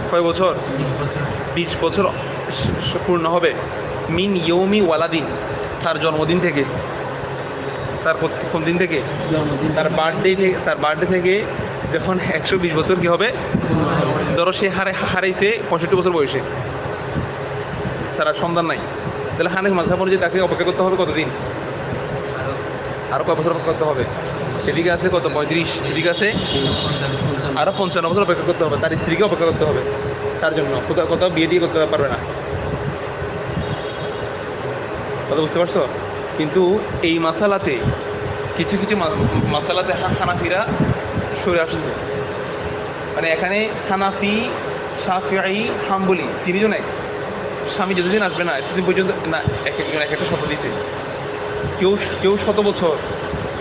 কয় বছর, 20 বছর পূর্ণ হবে, মিন ইয়ৌমি ওয়ালাদিন, তার জন্মদিন থেকে, তার কোন দিন থেকে, তার বার্থডে থেকে যখন 120 বছর কি হবে, ধরো সে হারাইছে 65 বছর বয়সে, তার সন্তান নাই, তাহলে হানাফি মাযহাব অনুযায়ী তাকে অপেক্ষা করতে হবে কতদিন, আরো কয় বছর অপেক্ষা করতে হবে, এদিকে আছে কত 35, এদিকে আছে আরো 55 বছর অপেক্ষা করতে হবে, তার স্ত্রীকে অপেক্ষা করতে হবে, তার জন্য কোথাও বিয়ে দিয়ে করতে পারবে না। কথা বুঝতে পারছো? কিন্তু এই মাসালাতে কিছু মাসালাতে হানাফিরা সরে আসছে, মানে এখানে হানাফি, শাফিঈ, হাম্বলি তিনজন এক, স্বামী যতদিন আসবে না এতদিন পর্যন্ত না, এক একজন এক একটা শর্ত দিতে, কেউ 100 বছর,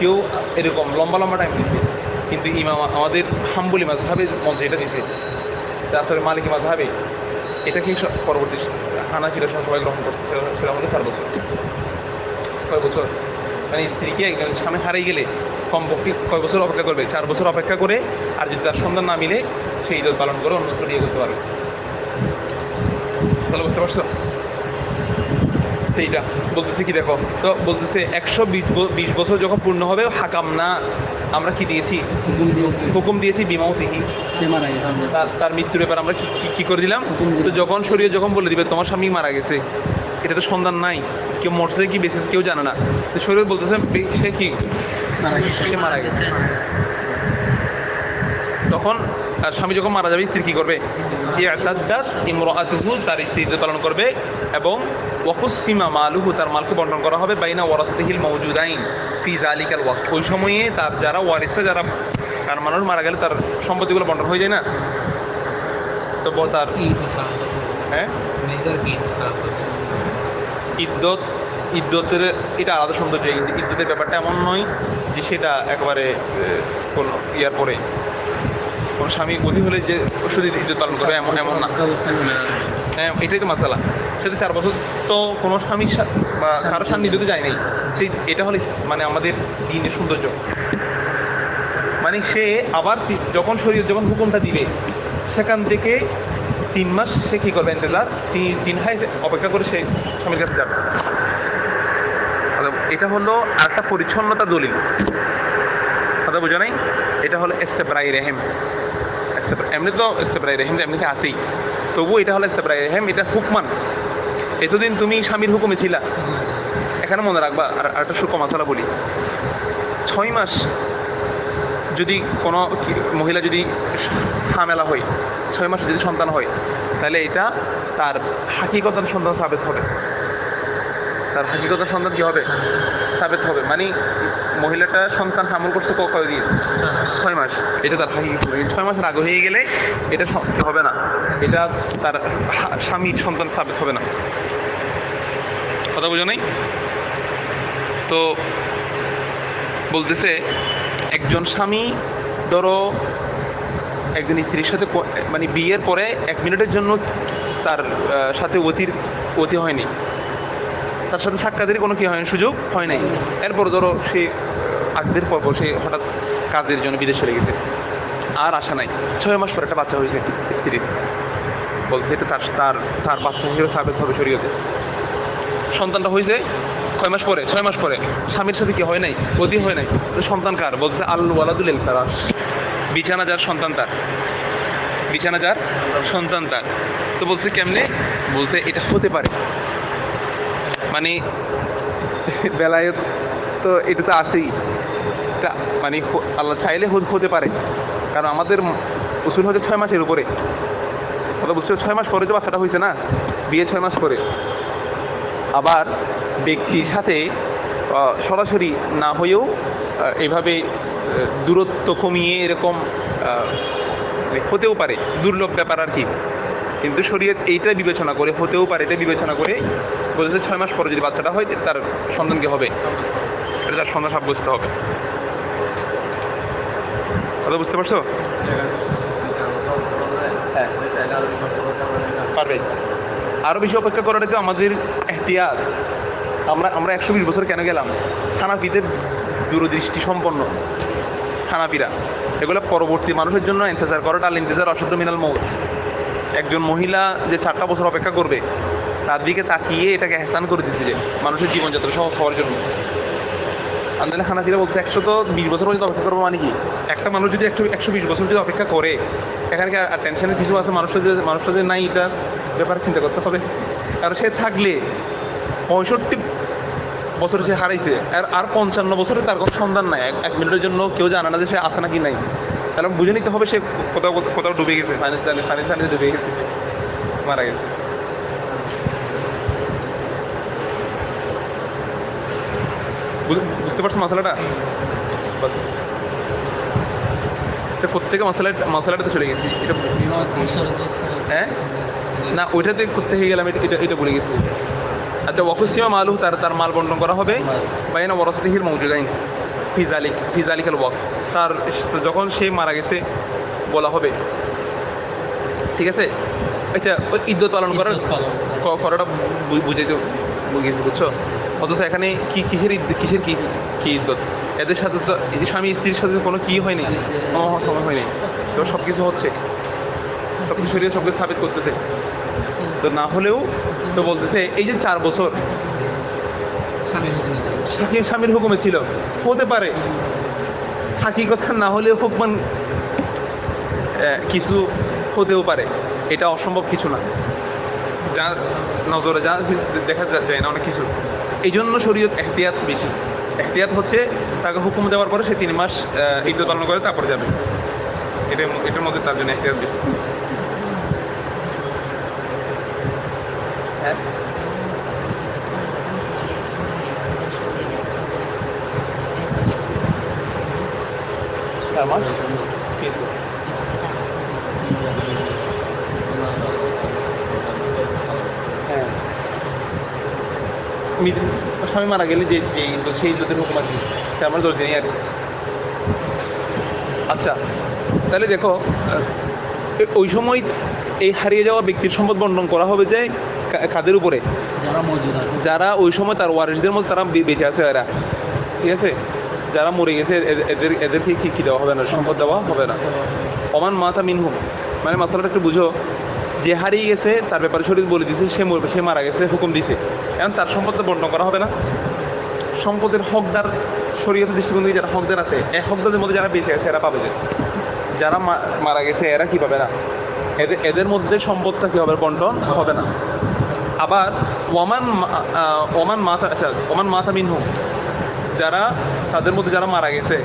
কেউ এরকম লম্বা টাইম দিতে, কিন্তু আমাদের হাম্বলি মাযহাবে যেটা দিতে, আসলে মালিকি মাযহাবে এটাকে পরবর্তী হানাফিরা সবাই গ্রহণ করছে, সেটা হলো 4 বছর। কয় বছর, মানে স্ত্রীকে একজন স্বামী হারিয়ে গেলে কমপক্ষে কয় বছর অপেক্ষা করবে, 4 বছর অপেক্ষা করে, আর যদি তার সন্তান না মিলে সেই ঈদ পালন করে অন্যত্র বিয়ে করতে পারবে। তাহলে বুঝতে পারছো? সেইটা বলতেছে কি দেখো, তো বলতেছে 120 বছর যখন পূর্ণ হবে, হাকাম না, আমরা কি দিয়েছি, হুকুম দিয়েছি, বিমাউতিহি, তার মৃত্যুর ব্যাপার আমরা কি করে দিলাম। তো যখন শরীয়ত যখন বলে দিবে তোমার স্বামী মারা গেছে, এটা তো সন্ধান নাই, কেউ মরছে কি বেঁচে কেউ জানে না, তো শরীয়ত বলতেছে সে কি সে মারা গেছে, তখন আর স্বামী যখন মারা যাবে স্ত্রী কি করবে, ইয়াতাদ্দাত ইমরাআতুহু, তার স্ত্রী ঈদ পালন করবে, এবং ওয়াকুসিমা মালুহু, তার মালকে বন্টন করা হবে, বাইনা ওয়ারাসাতিহিল মাওজুদাইন ফি যালিকাল ওয়াক্ত, ওই সময়ে তার যারা ওয়ারিস, যারা, কারণ মানুষ মারা গেলে তার সম্পত্তিগুলো বন্টন হয়ে যায় না, তো তার ইদ্যত ইদ্যতের এটা আলাদা সৌন্দর্য, কিন্তু ইদ্যতের ব্যাপারটা এমন নয় যে সেটা একেবারে কোনো ইয়ার পরে কোনো স্বামী অধি হলে যে শুধু ইজ্জত পালন করবে এমন না। হ্যাঁ, এটাই তো মাসালা। সেটা 4 বছর তো কোনো স্বামীর বা কারো সান্নিধ্যতে যায় নাই। সেই এটা হলে মানে আমাদের দিনের সৌন্দর্য। মানে সে আবার যখন শরীয়ত যখন হুকুমটা দিবে সেখান থেকে 3 মাস সে কী করবে ইন্তজার, 3 হাই অপেক্ষা করে সে স্বামীর কাছে যাবে। এটা হলো একটা পরিচ্ছন্নতা দলিল, কথা বোঝা নাই? এটা হলো ইস্তেবরাই রেহেম। এমনি তো ইস্তেবরাই রেহেম এমনিতে আসেই, তবুও এটা হলো ইস্তেবরাই রেহেম। এটা হুকমান। এতদিন তুমি স্বামীর হুকুমে ছিলা। এখানে মনে রাখবা আর একটা সূক্ষ্ম মশলা বলি, 6 মাস যদি কোনো মহিলা যদি হামেলা হয়, 6 মাস যদি সন্তান হয়, তাহলে এটা তার হাকিকতার সন্তান সাবেত হবে। তার হাকিকতার সন্তান কী হবে? সাবেত হবে। মানে মহিলাটা সন্তান হামল করছে কতদিন? 6 মাস। এটা তার হাকিকত। 6 মাসের আগে হয়ে গেলে এটা হবে না, এটা তার স্বামীর সন্তান সাবেত হবে না। কথা বোঝো নাই? তো বলতেছে একজন স্বামী ধরো একজন স্ত্রীর সাথে মানে বিয়ের পরে 1 মিনিটের জন্য তার সাথে অতি হয়নি, তার সাথে সাক্ষাতেরই কোনো কি হয়নি, সুযোগ হয় নাই। এরপর ধরো সে আগদের পর সে হঠাৎ কাজের জন্য বিদেশ চলে গেছে, আর আসা নাই। 6 মাস পরে একটা বাচ্চা হয়েছে স্ত্রীর, বলছে এটা তার বাচ্চা হিসেবে সাবেত হবে শরীয়তে। সন্তানটা হয়েছে কয় মাস পরে? 6 মাস পরে। স্বামীর সাথে কি হয় নাই, অতি হয় নাই। সন্তান কার? বলছে আল ওয়ালাদুল ইলফারাশ, বিছানা যার সন্তান তার, বিছানা যার সন্তান তার। তো বলছে কেমনে? বলছে এটা হতে পারে, মানে বেলায়েত তো এটা তো আছেই, এটা মানে আল্লাহ চাইলে হতে পারে। কারণ আমাদের উসুল হচ্ছে 6 মাসের উপরে। কথা বলছে 6 মাস পরে তো বাচ্চাটা হয়েছে না, বিয়ে 6 মাস পরে। আবার ব্যক্তির সাথে সরাসরি না হয়েও এভাবে দূরত্ব কমিয়ে এরকম হতেও পারে, দুর্লভ ব্যাপার আর কি। কিন্তু শরীয়ত এইটা বিবেচনা করে, হতেও পারে এটা বিবেচনা করে বলেছে 6 মাস পরে যদি বাচ্চাটা হয় তার সন্তানকে হবে, এটা তার সন্তান সাব্যস্ত হবে। কথা বুঝতে পারছো? হ্যাঁ, পারবে। আরও বেশি অপেক্ষা করাটা তো আমাদের এহতিয়াত। আমরা 120 বছর কেন গেলাম? হানাফিদের দূরদৃষ্টি সম্পন্ন, হানাফিরা এগুলো পরবর্তী মানুষের জন্য ইন্তজার করাটা আল ইন্তজার অশুদ্ধ মিনাল মউত। একজন মহিলা যে 4টা বছর অপেক্ষা করবে, তার দিকে তাকিয়ে এটাকে এহসান করে দিতে, যে মানুষের জীবনযাত্রা সহজ হওয়ার জন্য। আন্দোলন হানাফিরা বলতে 120 বছর পর্যন্ত অপেক্ষা করবো। মানে কি, একটা মানুষ যদি 120 বছর যদি অপেক্ষা করে, এখানে কি আর টেনশনের কিছু আছে? মানুষটা যে নাই, এটা ব্যাপারে চিন্তা করতে হবে। কারণ সে থাকলে 65 বছর সে হারাইছে, আর 55 বছরে তার কোনো সন্ধান নাই। 1 মিনিটের জন্য কেউ জানে না যে সে আছে নাকি নাই। তাহলে বুঝে নিতে হবে সে কোথাও ডুবে গেছে, পানিতে ডুবে গেছে, মারা গেছে। বুঝতে পারছো মশলাটা? বাস প্রত্যেকে মশলাটাতে চলে গেছি। এটা হ্যাঁ না, ওইটাতে করতে হয়ে গেলাম, এটা বলে গেছি। আচ্ছা, ওয়াকুসিমা মালু, তার মাল বন্টন করা হবে বাইনা ওয়ারাসাতিহিল মওজুদাইন ফিজালিকাল ওয়াক। তার যখন সে মারা গেছে বলা হবে, ঠিক আছে? আচ্ছা, ওই ইদ্যত পালন করাটা বুঝাইতে গেছি, বুঝছো? অথচ এখানে কিসের কি ইদ্যত? এদের সাথে তো এই যে স্বামী স্ত্রীর সাথে কোনো কি হয়নি, সময় হয়নি, তো সব কিছু হচ্ছে, সব কিছু সব কিছু সাবিত করতেছে। তো না হলেও তো বলতেছে এই যে 4 বছর স্বামীর হুকুমে ছিল, হতে পারে হাকিকত না হলেও হুকমান কিছু হতেও পারে। এটা অসম্ভব কিছু না, যা নজরে যা দেখা যায় না অনেক কিছু। এই জন্য শরীয়ত এহতিয়াত বেশি। এহতিয়াত হচ্ছে তাকে হুকুম দেওয়ার পরে সে 3 মাস ইদ্যত পালন করে তারপরে যাবে, এটার মধ্যে তার জন্য এহতিয়াত বেশি। হ্যাঁ, মাস হ্যাঁ, স্বামী মারা গেলে যে যে ইজ্জত, সেই ইজ্জতের হুকুম আর কি, তার মানে 10 দিনই আর কি। আচ্ছা, তাহলে দেখো ওই সময় এই হারিয়ে যাওয়া ব্যক্তির সম্পদ বন্টন করা হবে যে কাদের উপরে? যারা মজুদ আছে, যারা ওই সময় তার ওয়ারিসদের মধ্যে তারা বেঁচে আছে এরা, ঠিক আছে? যারা মরে গেছে এদেরকে কি দেওয়া হবে না, সম্পদ দেওয়া হবে না। ওমান মাতা মিনহুম, মানে মাসালাটা একটু বুঝো, যে হারিয়ে গেছে তার ব্যাপারে শরীর বলে দিছে, সে মারা গেছে, হুকুম দিছে, এখন তার সম্পদটা বন্টন করা হবে না। সম্পদের হকদার শরীয়তের দৃষ্টিকোণ থেকে যারা হকদার আছে, এই হকদারদের মধ্যে যারা বেঁচে আছে এরা পাবে, যে যারা মারা গেছে এরা কি পাবে না, এদের মধ্যে সম্পদটা কি হবে, বন্টন হবে না। আবার ওমান মাতা মিনহুম, যারা তাদের মধ্যে যারা মারা গেছে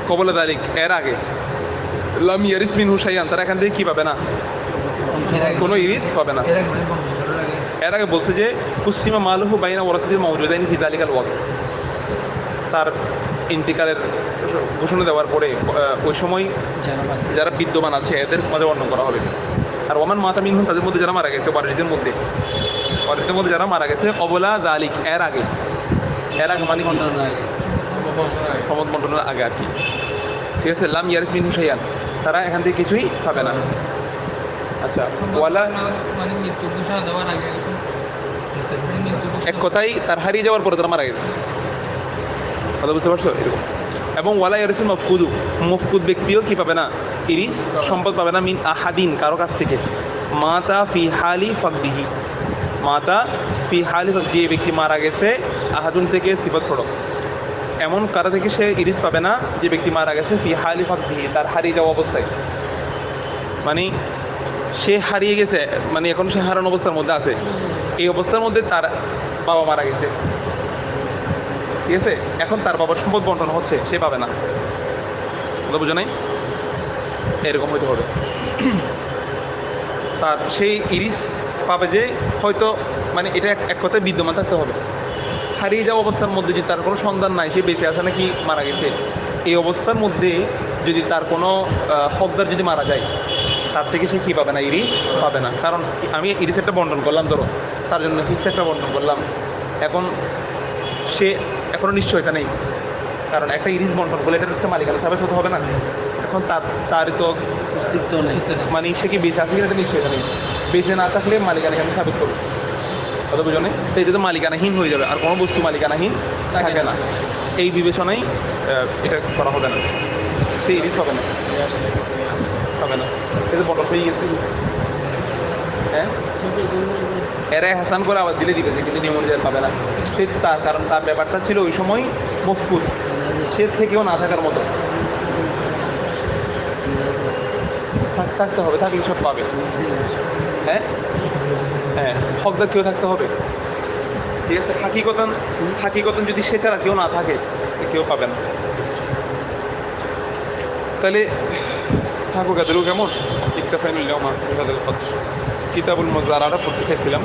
কবলে দালিক, এর আগে, লাম ইয়ারিস মিনহু শাইআন, তারা এখান থেকে কি পাবে না, কোনো ইরিস পাবে না। এর আগে বলছে যে কুসিমা মালুহু বাইনা ওয়ারাসাতিল মাওজুদাইন ফি যালিকাল ওয়াক্ত, তার ইন্তিকালের ঘোষণা দেওয়ার পরে ওই সময় যারা বিদ্যমান আছে এদের মধ্যে বর্ণনা করা হবে। আর ওমান মাতা মিনহুম, তাদের মধ্যে যারা মারা গেছে, ওয়ারিসদের মধ্যে যারা মারা গেছে অবলা যালিক, এর আগে মানে কি, সম্পদ বন্টনের আগে আর কি, ঠিক আছে? লাম ইয়ারিস মিনহু শাইআন, তারা এখান থেকে কিছুই পাবে না। আচ্ছা, ওয়ালা মানে মৃত্যু ঘোষণা দেওয়ার আগে, এক কথাই তার হারিয়ে যাওয়ার পরে তারা মারা গেছে, কথা বুঝতে পারছো? এরকম। এবং ওয়ালা ইয়ারিসুল মফকুদু, মফকুদ ব্যক্তিও কি পাবে না, ইরিস সম্পদ পাবে না, মিন আহাদিন, কারো কাছ থেকে, মাতা ফি হালি ফাকদিহি, মাতা ফি হালি, যে ব্যক্তি মারা গেছে, আহাদুন থেকে সিফাত পড়ো, এমন কারো থেকে সে ইরিস পাবে না যে ব্যক্তি মারা গেছে ফি হালি ফাকদিহি, তার হারিয়ে যাওয়া অবস্থায়, মানে সে হারিয়ে গেছে, মানে এখন সে হারানো অবস্থার মধ্যে আছে, এই অবস্থার মধ্যে তার বাবা মারা গেছে, ঠিক আছে? এখন তার বাবার সম্পদ বন্টন হচ্ছে, সে পাবে না, কথা বুঝো নাই? এরকম হইতে হবে। তার সেই ইরিস পাবে যে হয়তো, মানে এটা এক কথায় বিদ্যমান থাকতে হবে। হারিয়ে যাওয়া অবস্থার মধ্যে যদি তার কোনো সন্ধান নাই, সে বেঁচে আছে নাকি মারা গেছে, এই অবস্থার মধ্যে যদি তার কোনো হকদার যদি মারা যায়, তার থেকে সে কী পাবে না, ইরিস পাবে না। কারণ আমি ইরিস একটা বন্টন করলাম, ধরো তার জন্য হিস্সা একটা বন্টন করলাম, এখন সে এখনও নিশ্চয়তা নেই, কারণ একটা ইরিস বন্টন করলে এটার একটা মালিকানা সাবেত হতে হবে না। এখন তার তো অস্তিত্ব নেই, মানে সে কি বেঁচে আসলে এটা নিশ্চয়তা নেই, বেঁচে না থাকলে মালিকানা কেন সাবেত করবে, কথা বুঝো? তো এটা তো মালিকানাহীন হয়ে যাবে, আর কোনো বস্তু মালিকানাহীন থাকে না। এই বিবেচনায় এটা করা হবে না, সেই ইরিস হবে না, এটা বটল হয়ে গেছে। হ্যাঁ, এরা হাসান করে আবার দিলে দিবে, কিন্তু নিয়ম অনুযায়ী পাবে না সে, কারণ তার ব্যাপারটা ছিল ওই সময় মফকুদ, সে থেকেও না থাকার মতো, থাকতে হবে, থাকলে সব পাবে। হ্যাঁ, হকদার কেউ থাকতে হবে, ঠিক আছে? হাকিকতান যদি সে ছাড়া কেউ না থাকে, কেউ পাবে না। তাহলে থাকুক এদেরও কেমন, কিতাবুল মুজারারা পড়তে চাইছিলাম।